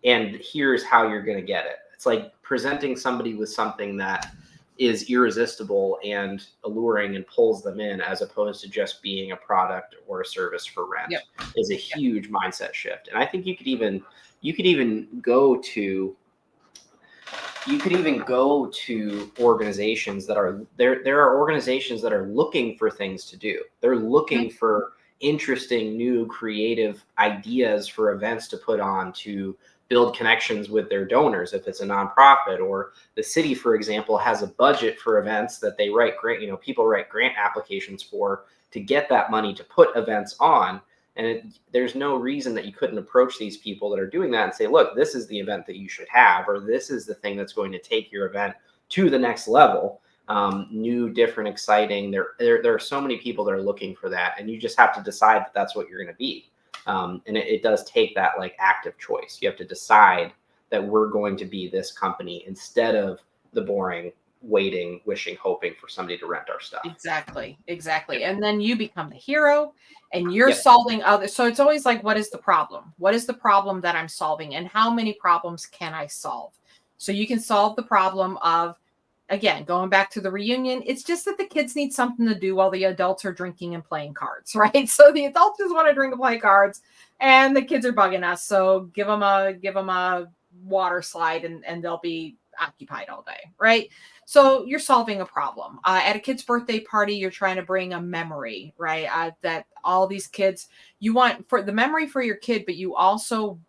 And here's how you're going to get it. It's like presenting somebody with something that is irresistible and alluring and pulls them in, as opposed to just being a product or a service for rent, Yep. is a Yep. huge mindset shift. And I think you could even go to organizations that are there are organizations that are looking for things to do. They're Mhm. looking for interesting new creative ideas for events to put on to build connections with their donors. If it's a nonprofit, or the city for example has a budget for events that they write grant, people write grant applications for, to get that money to put events on. And there's no reason that you couldn't approach these people that are doing that and say, look, this is the event that you should have, or this is the thing that's going to take your event to the next level. new, different, exciting. There are so many people that are looking for that, and you just have to decide that that's what you're going to be. And it does take that like active choice. You have to decide that we're going to be this company instead of the boring waiting, wishing, hoping for somebody to rent our stuff. Exactly. And then you become the hero and you're Yep. solving others. So it's always like, what is the problem? What is the problem that I'm solving? And how many problems can I solve? So you can solve the problem of, again, going back to the reunion, it's just that the kids need something to do while the adults are drinking and playing cards, right? So the adults just want to drink and play cards, and the kids are bugging us. So give them a water slide, and they'll be occupied all day, right? So you're solving a problem. At a kid's birthday party, you're trying to bring a memory, right? That all these kids, you want for the memory for your kid, but you also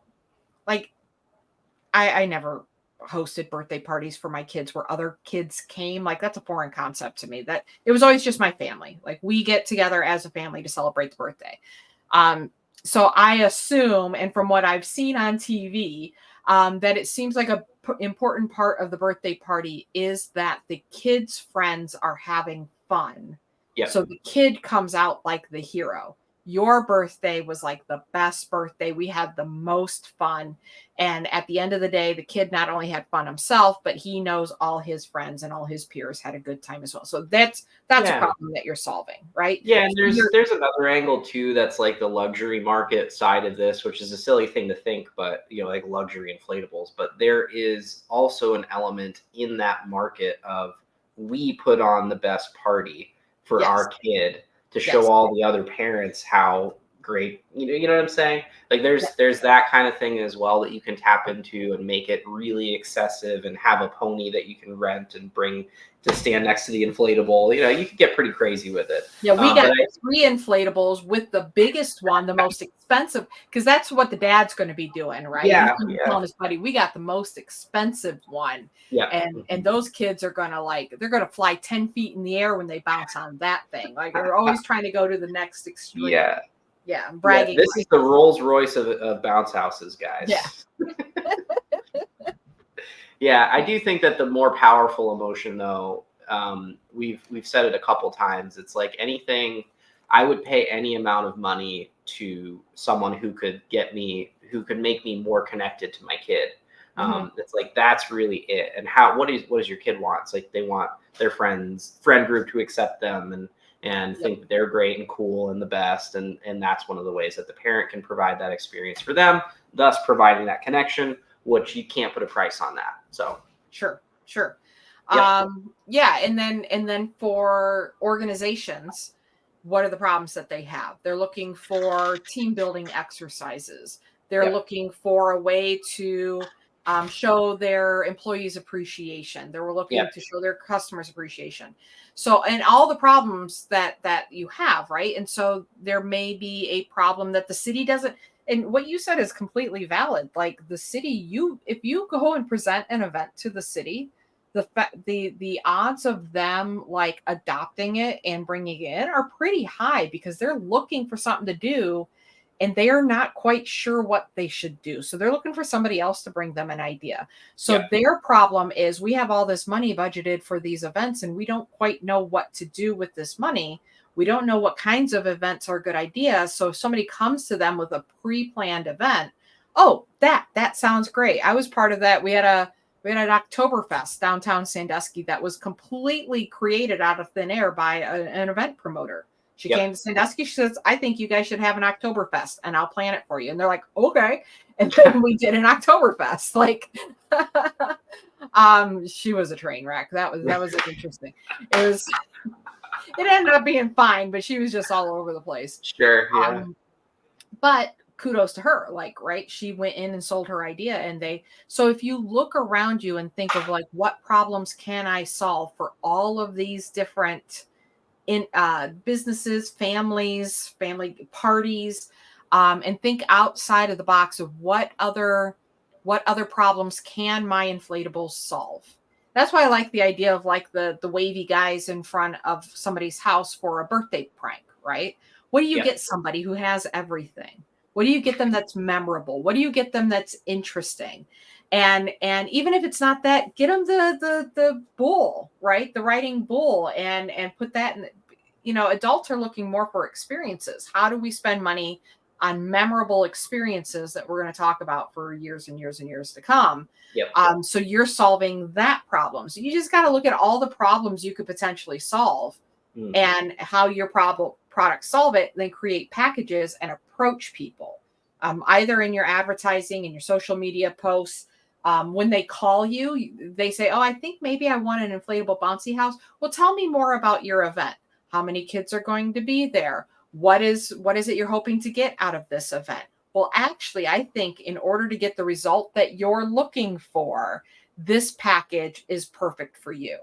like, I never hosted birthday parties for my kids where other kids came. Like, that's a foreign concept to me. That it was always just my family. Like, we get together as a family to celebrate the birthday. So I assume, and from what I've seen on TV, that it seems like a important part of the birthday party is that the kids' friends are having fun. Yeah. So the kid comes out like the hero. Your birthday was like the best birthday. We had the most fun. And at the end of the day, the kid not only had fun himself, but he knows all his friends and all his peers had a good time as well. So that's a problem that you're solving, right? Yeah, and there's another angle too that's like the luxury market side of this, which is a silly thing to think, but like luxury inflatables. But there is also an element in that market of we put on the best party for our kid to show all the other parents how great, you know what I'm saying? Like there's that kind of thing as well that you can tap into and make it really excessive and have a pony that you can rent and bring to stand next to the inflatable. You can get pretty crazy with it. Yeah, we got 3 inflatables with the biggest one, the most expensive, because that's what the dad's going to be doing, right? Yeah, He's telling his buddy, we got the most expensive one. Yeah. And those kids are going to they're going to fly 10 feet in the air when they bounce on that thing. Like, they're always trying to go to the next extreme. Yeah. Yeah, I'm bragging. This is the Rolls Royce of bounce houses, guys. Yeah. Yeah, I do think that the more powerful emotion, though, we've said it a couple times. It's like anything, I would pay any amount of money to someone who could make me more connected to my kid. It's like that's really it. And what does your kid want? It's like they want their friend group to accept them and think that they're great and cool and the best. And that's one of the ways that the parent can provide that experience for them, thus providing that connection, which you can't put a price on that. So sure. Yep. And then for organizations, what are the problems that they have? They're looking for team building exercises. They're looking for a way to show their employees appreciation. They're looking to show their customers appreciation. So, and all the problems that you have, right? And so there may be a problem that the city doesn't. And what you said is completely valid. Like the city, if you go and present an event to the city, the odds of them like adopting it and bringing it in are pretty high because they're looking for something to do and they are not quite sure what they should do. So they're looking for somebody else to bring them an idea. So their problem is we have all this money budgeted for these events and we don't quite know what to do with this money. We don't know what kinds of events are a good ideas. So if somebody comes to them with a pre-planned event, oh, that sounds great. I was part of that. We had an Oktoberfest downtown Sandusky that was completely created out of thin air by an event promoter. She came to Sandusky. She says, I think you guys should have an Oktoberfest and I'll plan it for you. And they're like, okay. And then we did an Oktoberfest. Like, she was a train wreck. That was interesting. It ended up being fine, but she was just all over the place. Sure. Yeah. But kudos to her. Like, right. She went in and sold her idea. So if you look around you and think of like, what problems can I solve for all of these different businesses, families, family parties, and think outside of the box of what other problems can my inflatables solve. That's why I like the idea of like the wavy guys in front of somebody's house for a birthday prank, right? What do you get somebody who has everything? What do you get them that's memorable? What do you get them that's interesting? And even if it's not that, get them the bull, right? The writing bull, and put that in. Adults are looking more for experiences. How do we spend money on memorable experiences that we're going to talk about for years and years and years to come? Yep. So you're solving that problem. So you just got to look at all the problems you could potentially solve and how your products solve it, and then create packages and approach people, either in your advertising and your social media posts. When they call you, they say, oh, I think maybe I want an inflatable bouncy house. Well, tell me more about your event. How many kids are going to be there? What is it you're hoping to get out of this event? Well, actually, I think in order to get the result that you're looking for, this package is perfect for you,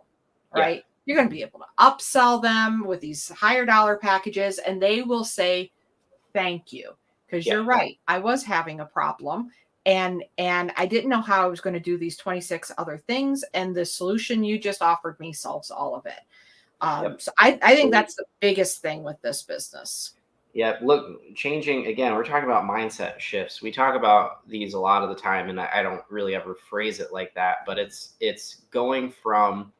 right? Yeah. You're going to be able to upsell them with these higher dollar packages, and they will say, thank you. Because you're right. I was having a problem, and I didn't know how I was going to do these 26 other things. And the solution you just offered me solves all of it. So I think that's the biggest thing with this business. Yeah, look, changing again, we're talking about mindset shifts. We talk about these a lot of the time, and I don't really ever phrase it like that, but it's going from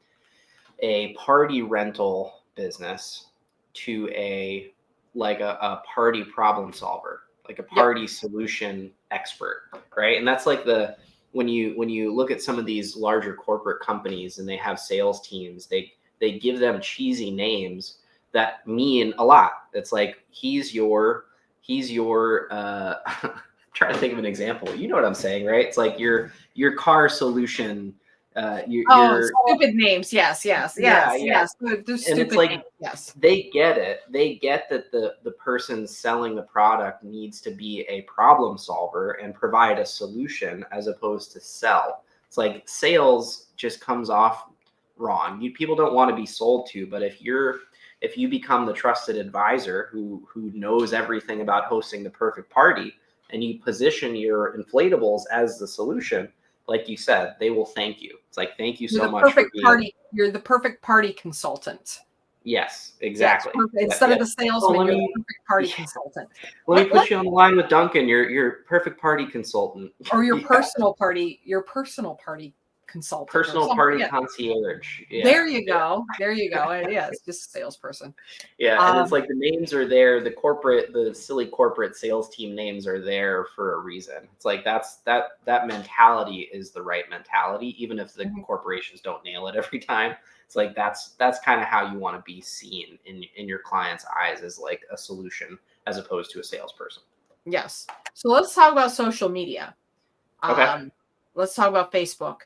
a party rental business to a party problem solver, like a party solution expert, right? And that's like when you look at some of these larger corporate companies and they have sales teams, they give them cheesy names that mean a lot. It's like he's your I'm trying to think of an example. You know what I'm saying, right? It's like your car solution. Stupid names. Yes. Those and stupid it's like names. Yes. They get it. They get that the person selling the product needs to be a problem solver and provide a solution as opposed to sell. It's like sales just comes off wrong. People don't want to be sold to, but if you become the trusted advisor who knows everything about hosting the perfect party, and you position your inflatables as the solution, like you said, they will thank you. It's like, thank you so much for being You're the perfect party consultant. Yes, exactly. Instead of the salesman, you're the perfect party consultant. Let me put you on the line with Duncan, your perfect party consultant. Or your personal party consultant. Personal party concierge. Yeah. There you go. Yeah, it's just a salesperson. Yeah, and it's like the names are there. The silly corporate sales team names are there for a reason. It's like that mentality is the right mentality, even if the corporations don't nail it every time. It's like that's kind of how you want to be seen in your client's eyes, as like a solution as opposed to a salesperson. Yes. So let's talk about social media. Okay. Let's talk about Facebook.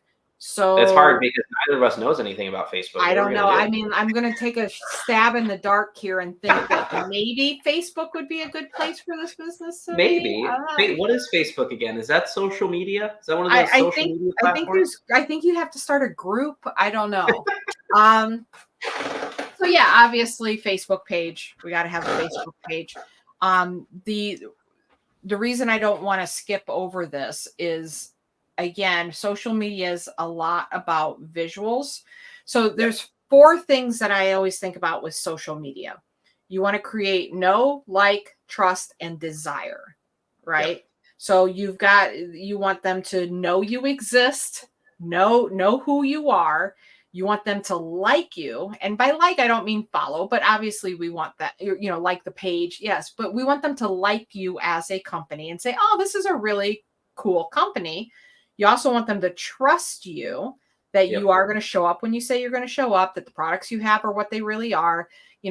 So it's hard because neither of us knows anything about Facebook. I don't know. I mean, I'm going to take a stab in the dark here and think that maybe Facebook would be a good place for this business. Maybe. What is Facebook again? Is that social media? Is that one of those social media platforms? I think you have to start a group. I don't know. So yeah, obviously Facebook page. We got to have a Facebook page. The reason I don't want to skip over this is, again, social media is a lot about visuals. So there's 4 things that I always think about with social media. You want to create know, like, trust, and desire, right? Yep. So you want them to know you exist, know who you are. You want them to like you. And by like, I don't mean follow, but obviously we want that, like the page. Yes. But we want them to like you as a company and say, oh, this is a really cool company. You also want them to trust you, that you are going to show up when you say you're going to show up, that the products you have are what they really are.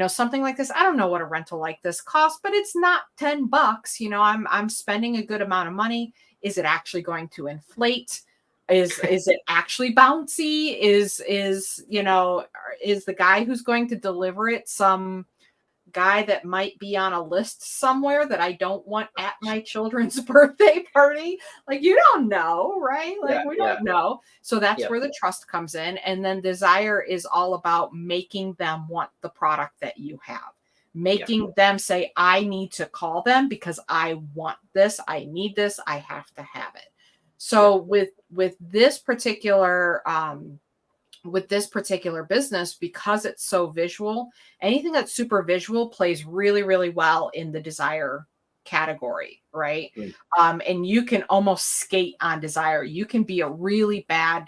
Something like this. I don't know what a rental like this costs, but it's not $10. I'm spending a good amount of money. Is it actually going to inflate? Is it actually bouncy? Is the guy who's going to deliver it some guy that might be on a list somewhere that I don't want at my children's birthday party? Like, you don't know, right? Like, we don't know. So that's where the trust comes in. And then desire is all about making them want the product that you have, making them say, I need to call them because I want this. I need this. I have to have it. So with this particular business, because it's so visual, anything that's super visual plays really, really well in the desire category, right? Mm. And you can almost skate on desire. You can be a really bad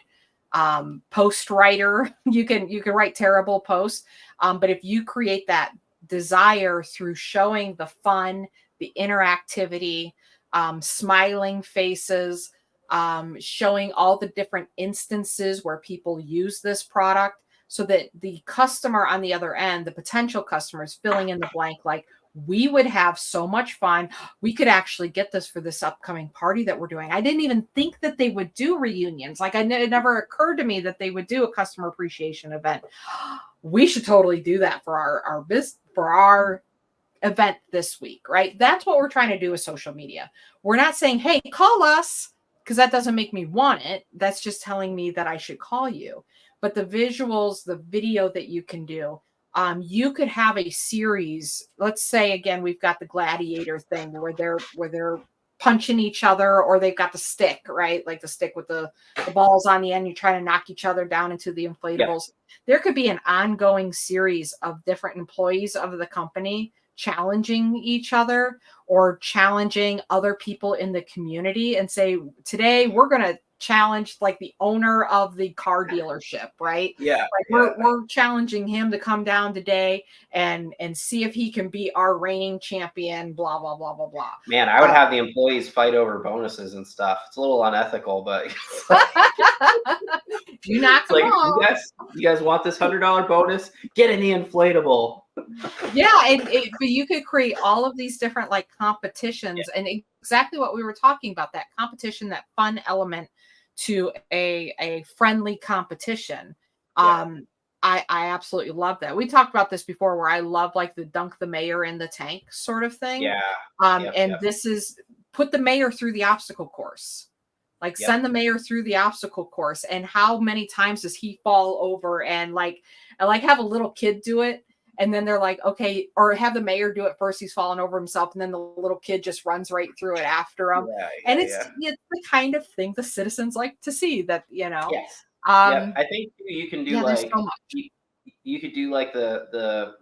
post writer. You can write terrible posts. But if you create that desire through showing the fun, the interactivity, smiling faces, showing all the different instances where people use this product, so that the customer on the other end, the potential customer, is filling in the blank like, we would have so much fun. We could actually get this for this upcoming party that we're doing. I didn't even think that they would do reunions. Like, it never occurred to me that they would do a customer appreciation event. We should totally do that for our business, for our event this week, right? That's what we're trying to do with social media. We're not saying, hey, call us, because that doesn't make me want it. That's just telling me that I should call you. But the visuals, the video that you can do, you could have a series. Let's say, again, we've got the gladiator thing where they're punching each other, or they've got the stick, right? Like the stick with the balls on the end. You try to knock each other down into the inflatables. Yeah. There could be an ongoing series of different employees of the company challenging each other or challenging other people in the community, and say, today we're going to challenge like the owner of the car dealership, right? Yeah. Like we're challenging him to come down today and see if he can be our reigning champion, blah, blah, blah, blah, blah. Man, I would have the employees fight over bonuses and stuff. It's a little unethical, but if you knock them off, you guys want this $100 bonus? Get in the inflatable. Yeah, but you could create all of these different like competitions, and exactly what we were talking about, that competition, that fun element to a friendly competition. I absolutely love that. We talked about this before, where I love like the dunk the mayor in the tank sort of thing. Yeah. This is put the mayor through the obstacle course. Like send the mayor through the obstacle course, and how many times does he fall over, and like have a little kid do it. And then they're like, okay, or have the mayor do it first. He's falling over himself, and then the little kid just runs right through it after him. It's the kind of thing the citizens like to see, that, you know. Yes. I think you can do like so much. You could do like the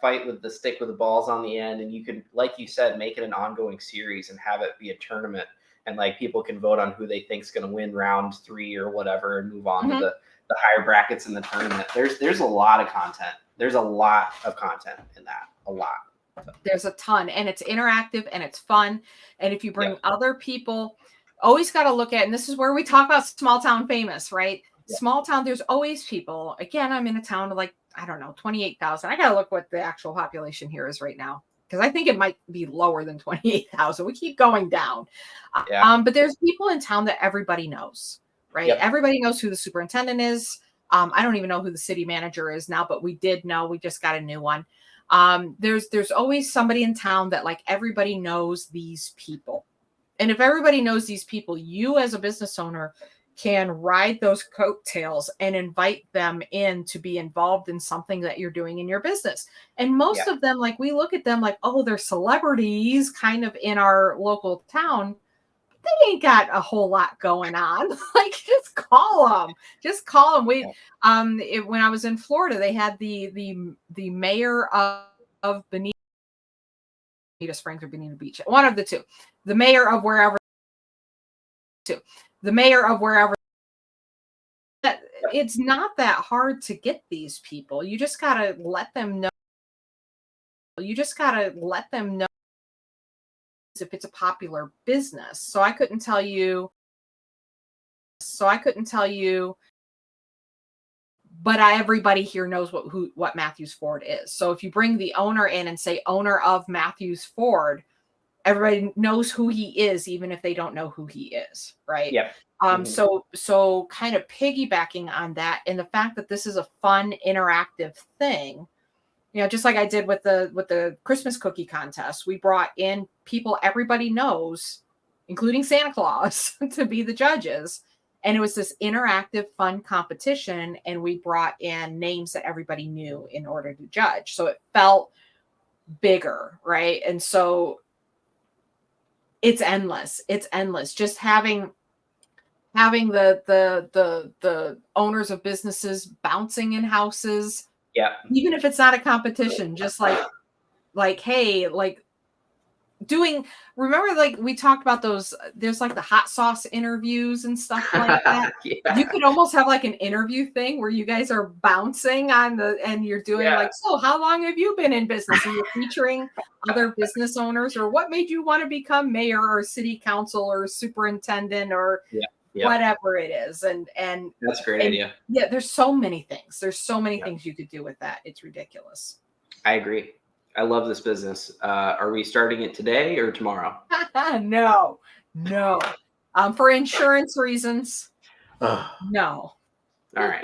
fight with the stick with the balls on the end, and you could, like you said, make it an ongoing series and have it be a tournament, and like people can vote on who they think is going to win round 3 or whatever, and move on to the higher brackets in the tournament. There's a lot of content. There's a lot of content in that. A lot. There's a ton, and it's interactive and it's fun. And if you bring other people, always got to look at, and this is where we talk about small town famous, right? Small town, there's always people. Again, I'm in a town of like, I don't know, 28,000. I got to look what the actual population here is right now, because I think it might be lower than 28,000. We keep going down. But there's people in town that everybody knows, right? Everybody knows who the superintendent is. I don't even know who the city manager is now, but we did know. We just got a new one. There's always somebody in town that like everybody knows these people. And if everybody knows these people, you as a business owner can ride those coattails and invite them in to be involved in something that you're doing in your business. And most of them, like, we look at them like, oh, they're celebrities kind of in our local town. They ain't got a whole lot going on. Like, just call them. When I was in Florida, they had the mayor of Bonita Springs or Bonita Beach, one of the two. The mayor of wherever. It's not that hard to get these people. You just gotta let them know. If it's a popular business. So I couldn't tell you, but everybody here knows what Matthews Ford is. So if you bring the owner in and say owner of Matthews Ford, everybody knows who he is, even if they don't know who he is, right? So kind of piggybacking on that, and the fact that this is a fun, interactive thing. You know, just like I did with the Christmas cookie contest, we brought in people everybody knows, including Santa Claus, to be the judges. And it was this interactive, fun competition. And we brought in names that everybody knew in order to judge. So it felt bigger, right? And so it's endless. Just having the owners of businesses bouncing in houses. Even if it's not a competition, just like, hey, like, remember, like we talked about those, there's like the hot sauce interviews and stuff like that. Yeah. You could almost have like an interview thing where you guys are bouncing and you're doing Yeah. like, so how long have you been in business? And you're featuring other business owners, or what made you want to become mayor or city council or superintendent or Yeah. Yeah. whatever it is. And That's a great idea. yeah, there's so many things. There's so many Yeah. things you could do with that. It's ridiculous. I agree. I love this business. Are we starting it today or tomorrow? No. For insurance reasons, Ugh. no. All right.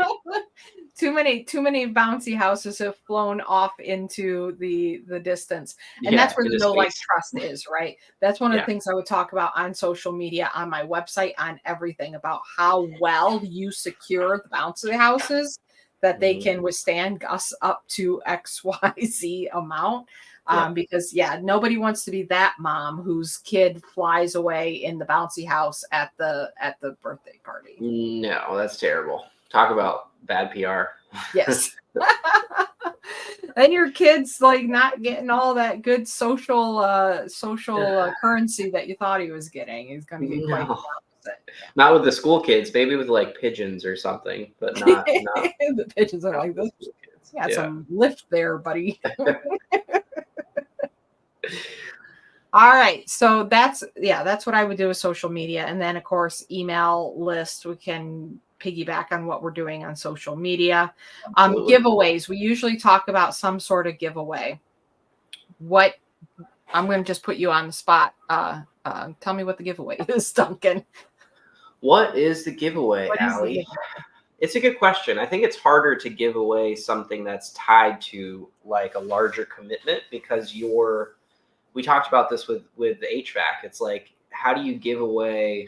Too many bouncy houses have flown off into the distance. And that's where the no like trust is, right? That's one of the things I would talk about on social media, on my website, on everything, about how well you secure the bouncy houses, that they can withstand gusts up to XYZ amount. Because nobody wants to be that mom whose kid flies away in the bouncy house at the birthday party. No, that's terrible. Talk about bad PR. Yes. And your kid's like not getting all that good social currency that you thought he was getting. He's going to get quite the opposite. Not with the school kids, maybe with like pigeons or something, but not the pigeons are like, this. Yeah, some lift there, buddy. All right. So that's what I would do with social media. And then of course, email list. We can piggyback on what we're doing on social media. Giveaways. We usually talk about some sort of giveaway. What I'm going to just put you on the spot. Tell me what the giveaway is, Duncan. What is the giveaway, Allie? It's a good question. I think it's harder to give away something that's tied to like a larger commitment, because we talked about this with the HVAC. It's like, how do you give away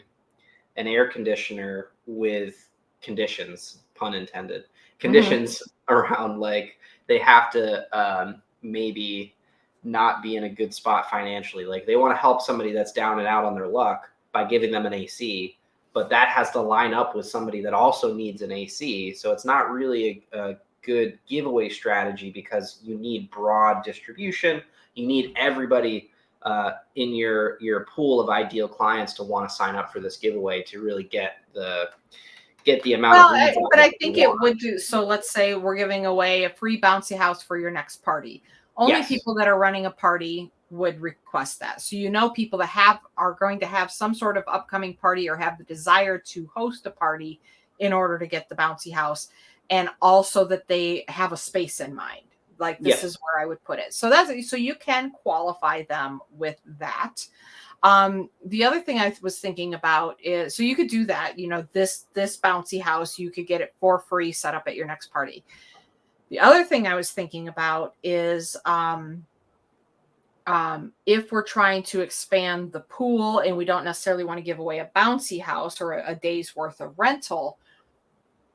an air conditioner with conditions, pun intended, conditions around like they have to maybe not be in a good spot financially. Like they want to help somebody that's down and out on their luck by giving them an AC, but that has to line up with somebody that also needs an AC. So it's not really a good giveaway strategy, because you need broad distribution. You need everybody in your pool of ideal clients to want to sign up for this giveaway to really get the amount of leads. But I think it would do. So let's say we're giving away a free bouncy house for your next party. Only people that are running a party would request that. So people that are going to have some sort of upcoming party or have the desire to host a party in order to get the bouncy house, and also that they have a space in mind. Like this is where I would put it. So so you can qualify them with that. The other thing I was thinking about is, so you could do that, this bouncy house, you could get it for free set up at your next party. The other thing I was thinking about is, if we're trying to expand the pool and we don't necessarily want to give away a bouncy house or a day's worth of rental,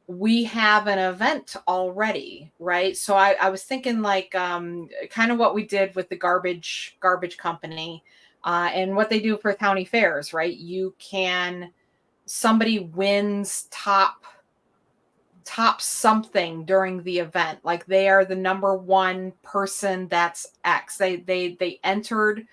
we have an event already, right? So I was thinking like kind of what we did with the garbage company and what they do for county fairs, right? Somebody wins top something during the event, like they are the number one person that's X. They entered,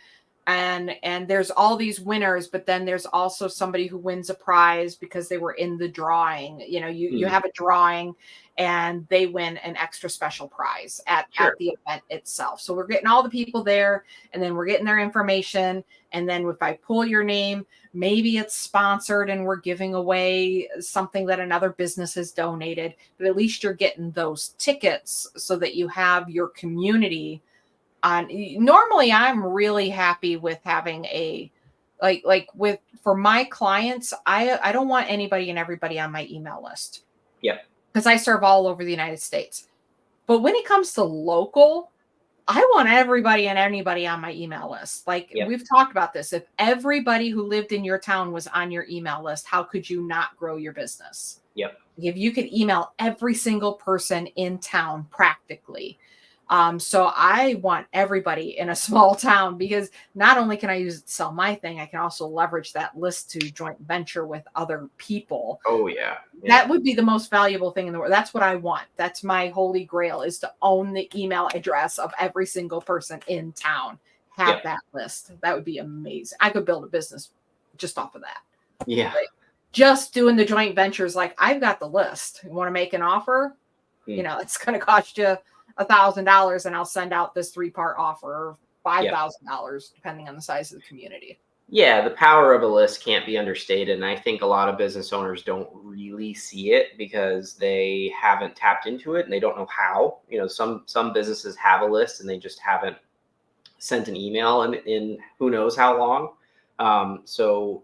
and there's all these winners, but then there's also somebody who wins a prize because they were in the drawing. You have a drawing and they win an extra special prize at the event itself. So we're getting all the people there, and then we're getting their information. And then if I pull your name, maybe it's sponsored and we're giving away something that another business has donated, but at least you're getting those tickets so that you have your community on. Normally I'm really happy with having for my clients, I don't want anybody and everybody on my email list. Yep. Because I serve all over the United States. But when it comes to local, I want everybody and anybody on my email list. We've talked about this. If everybody who lived in your town was on your email list, how could you not grow your business? Yep. If you could email every single person in town practically. So I want everybody in a small town, because not only can I use it to sell my thing, I can also leverage that list to joint venture with other people. Oh yeah. That would be the most valuable thing in the world. That's what I want. That's my holy grail, is to own the email address of every single person in town. have that list. That would be amazing. I could build a business just off of that. Yeah. Like, just doing the joint ventures, like, I've got the list. You want to make an offer? You know, it's going to cost you $1,000, and I'll send out this 3-part offer, or $5,000, depending on the size of the community. Yeah, the power of a list can't be understated. And I think a lot of business owners don't really see it because they haven't tapped into it and they don't know how. You know, some businesses have a list and they just haven't sent an email in who knows how long. So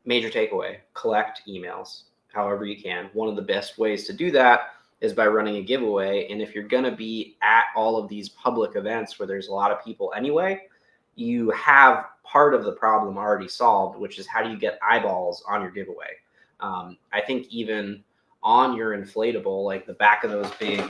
major takeaway, collect emails however you can. One of the best ways to do that is by running a giveaway. And if you're going to be at all of these public events where there's a lot of people anyway, you have part of the problem already solved, which is how do you get eyeballs on your giveaway? I think even on your inflatable, like the back of those big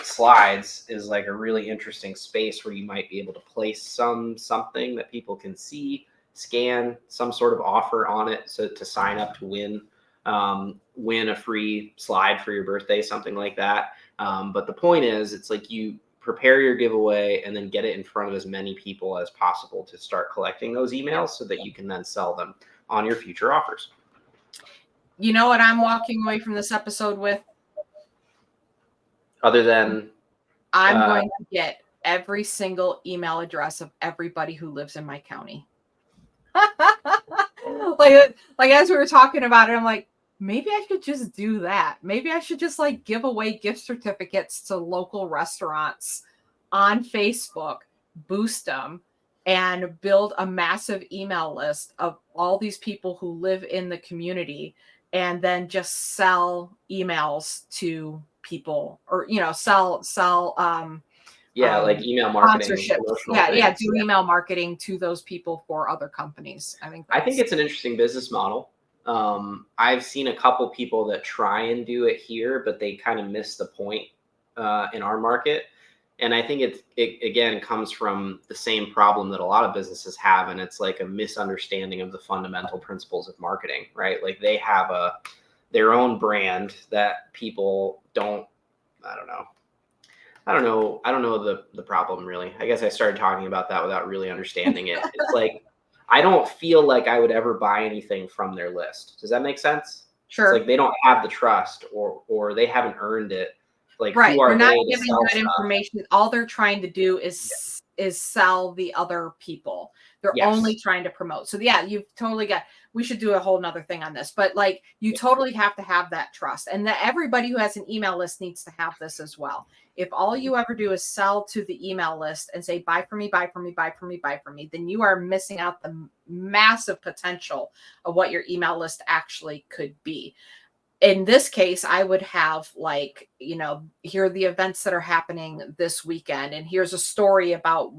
slides is like a really interesting space where you might be able to place something that people can see, scan some sort of offer on it, so to sign up to win a free slide for your birthday, something like that. But the point is, it's like you prepare your giveaway and then get it in front of as many people as possible to start collecting those emails so that you can then sell them on your future offers. You know what I'm walking away from this episode with? Other than I'm going to get every single email address of everybody who lives in my county. like as we were talking about it, I'm like, maybe I should just do that. Maybe I should just like give away gift certificates to local restaurants on Facebook, boost them, and build a massive email list of all these people who live in the community, and then just sell emails to people, or, you know, sell like email marketing, sponsorships. Do email marketing to those people for other companies. I think it's an interesting business model. I've seen a couple people that try and do it here, but they kind of miss the point in our market. And I think it again comes from the same problem that a lot of businesses have, and it's like a misunderstanding of the fundamental principles of marketing, right? Like they have their own brand that people don't. I don't know the problem really. I guess I started talking about that without really understanding it. It's like, I don't feel like I would ever buy anything from their list. Does that make sense? Sure. It's like they don't have the trust, or they haven't earned it. Like, right. Who are they're not they giving good information. All they're trying to do is sell the other people. They're only trying to promote. So yeah, you've totally got, we should do a whole nother thing on this, but like you totally have to have that trust, and that everybody who has an email list needs to have this as well. If all you ever do is sell to the email list and say, buy from me, buy from me, buy from me, buy from me, then you are missing out the massive potential of what your email list actually could be. In this case, I would have like, you know, here are the events that are happening this weekend. And here's a story about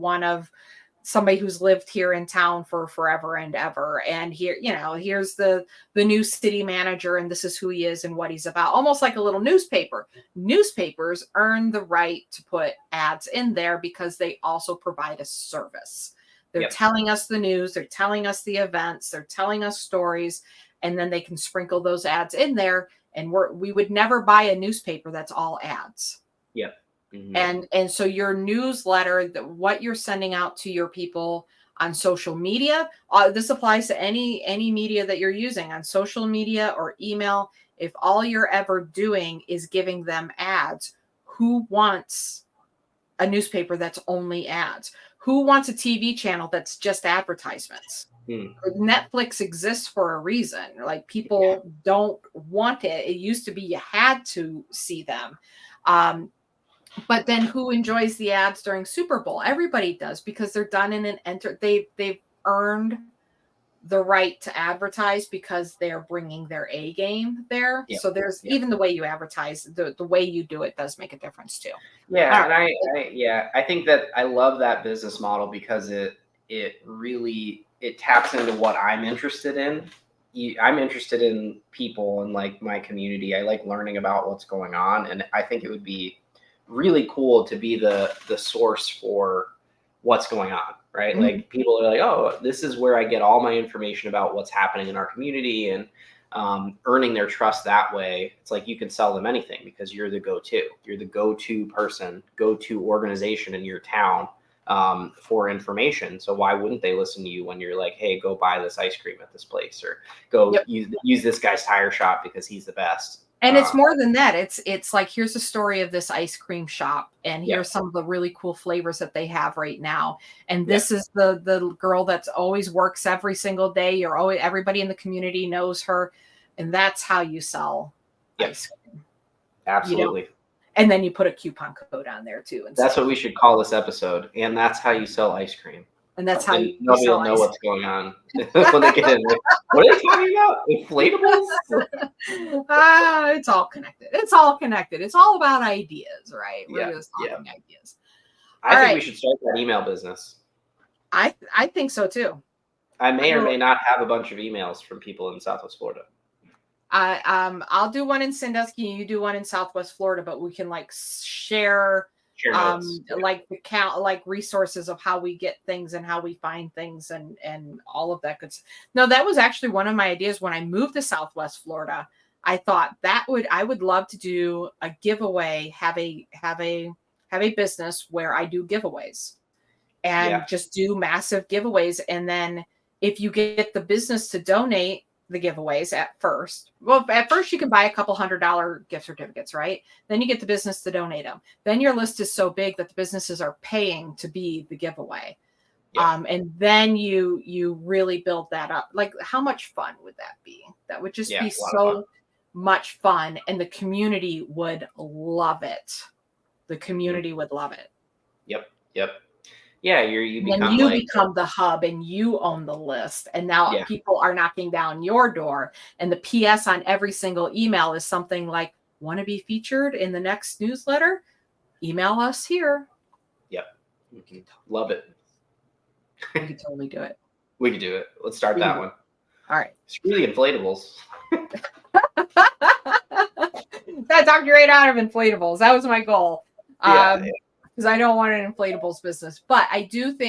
somebody who's lived here in town for forever and ever. And here, you know, here's the new city manager, and this is who he is and what he's about. Almost like a little newspaper. Newspapers earn the right to put ads in there because they also provide a service. They're telling us the news, they're telling us the events, they're telling us stories, and then they can sprinkle those ads in there. And we would never buy a newspaper that's all ads. Yep. Mm-hmm. And so your newsletter, what you're sending out to your people on social media, this applies to any media that you're using on social media or email. If all you're ever doing is giving them ads, who wants a newspaper that's only ads? Who wants a TV channel that's just advertisements? Netflix exists for a reason. Like, people don't want it. It used to be you had to see them. But then who enjoys the ads during Super Bowl? Everybody does, because they're done in they've earned the right to advertise because they're bringing their A game there. So there's even the way you advertise, the way you do it does make a difference too. Yeah. And I think that I love that business model because it really taps into what I'm interested in. I'm interested in people and like my community. I like learning about what's going on. And I think it would be really cool to be the source for what's going on, right? Mm-hmm. Like, people are like, oh, this is where I get all my information about what's happening in our community, and earning their trust that way. It's like you can sell them anything because you're the go-to person, go-to organization in your town for information. So why wouldn't they listen to you when you're like, hey, go buy this ice cream at this place, or go use this guy's tire shop because he's the best. And it's more than that. It's like, here's a story of this ice cream shop, and here's some of the really cool flavors that they have right now. And this is the girl that's always works every single day. Everybody in the community knows her, and that's how you sell ice cream. Absolutely. And then you put a coupon code on there too. And that's what we should call this episode. And that's how you sell ice cream. And that's how you nobody will know what's going on when they get in. Like, what are they talking about? Inflatables? It's all connected. It's all connected. It's all about ideas, right? We're just talking ideas. I think we should start that email business. I think so too. I may or may not have a bunch of emails from people in Southwest Florida. I'll do one in Sandusky, you do one in Southwest Florida, but we can like share like the count, like resources of how we get things and how we find things and all of that good stuff. No, that was actually one of my ideas when I moved to Southwest Florida. I thought I would love to do a giveaway, have a business where I do giveaways and just do massive giveaways. And then if you get the business to donate the giveaways at first you can buy a couple $100 gift certificates, right? Then you get the business to donate them. Then your list is so big that the businesses are paying to be the giveaway. And then you really build that up. Like, how much fun would that be? That would just be so much fun, and the community would love it. The community would love it. Yep. Yeah, you become the hub, and you own the list. And now people are knocking down your door. And the PS on every single email is something like, want to be featured in the next newsletter? Email us here. Yep. Love it. We could totally do it. We could do it. Let's start that one. All right. It's really inflatables. That talked you right out of inflatables. That was my goal. Because I don't want an inflatables business, but I think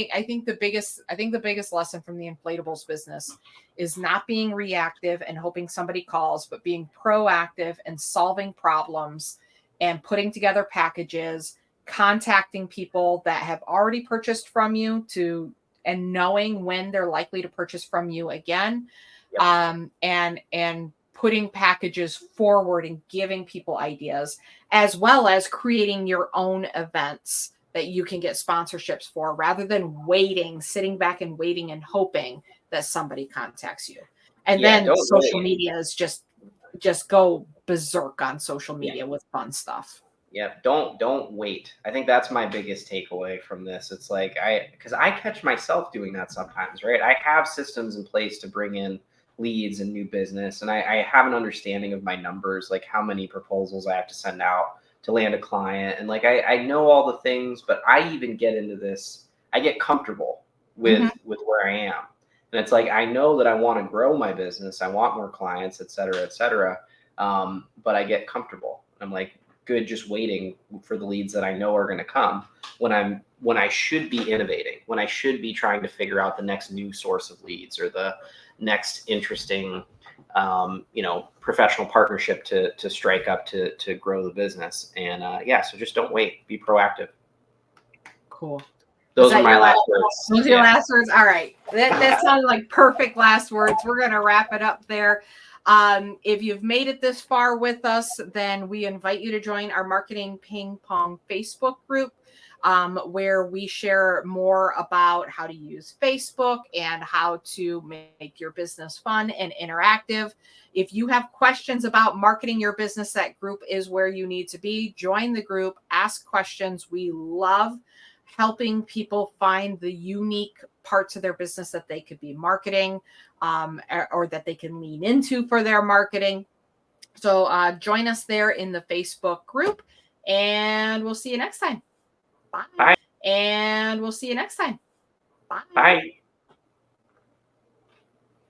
the biggest lesson from the inflatables business is not being reactive and hoping somebody calls, but being proactive and solving problems and putting together packages, contacting people that have already purchased from you and knowing when they're likely to purchase from you again, and putting packages forward and giving people ideas, as well as creating your own events that you can get sponsorships for, rather than sitting back and waiting and hoping that somebody contacts you. And then social media is just go berserk on social media with fun stuff. Yeah, don't wait. I think that's my biggest takeaway from this. It's like, because I catch myself doing that sometimes, right? I have systems in place to bring in leads and new business, and I have an understanding of my numbers, like how many proposals I have to send out to land a client, and like I know all the things, but I even get into this, I get comfortable with where I am, and it's like, I know that I want to grow my business, I want more clients, et cetera, but I get comfortable. I'm like, good, just waiting for the leads that I know are going to come when I should be innovating, when I should be trying to figure out the next new source of leads or the next interesting, professional partnership to strike up to grow the business. And so just don't wait, be proactive. Cool. Those are my last words. Those are your last words. All right. That sounded like perfect last words. We're going to wrap it up there. If you've made it this far with us, then we invite you to join our Marketing Ping Pong Facebook group, where we share more about how to use Facebook and how to make your business fun and interactive. If you have questions about marketing your business, that group is where you need to be. Join the group, ask questions. We love helping people find the unique parts of their business that they could be marketing, or that they can lean into for their marketing. So join us there in the Facebook group, and we'll see you next time. Bye. And we'll see you next time. Bye. Bye.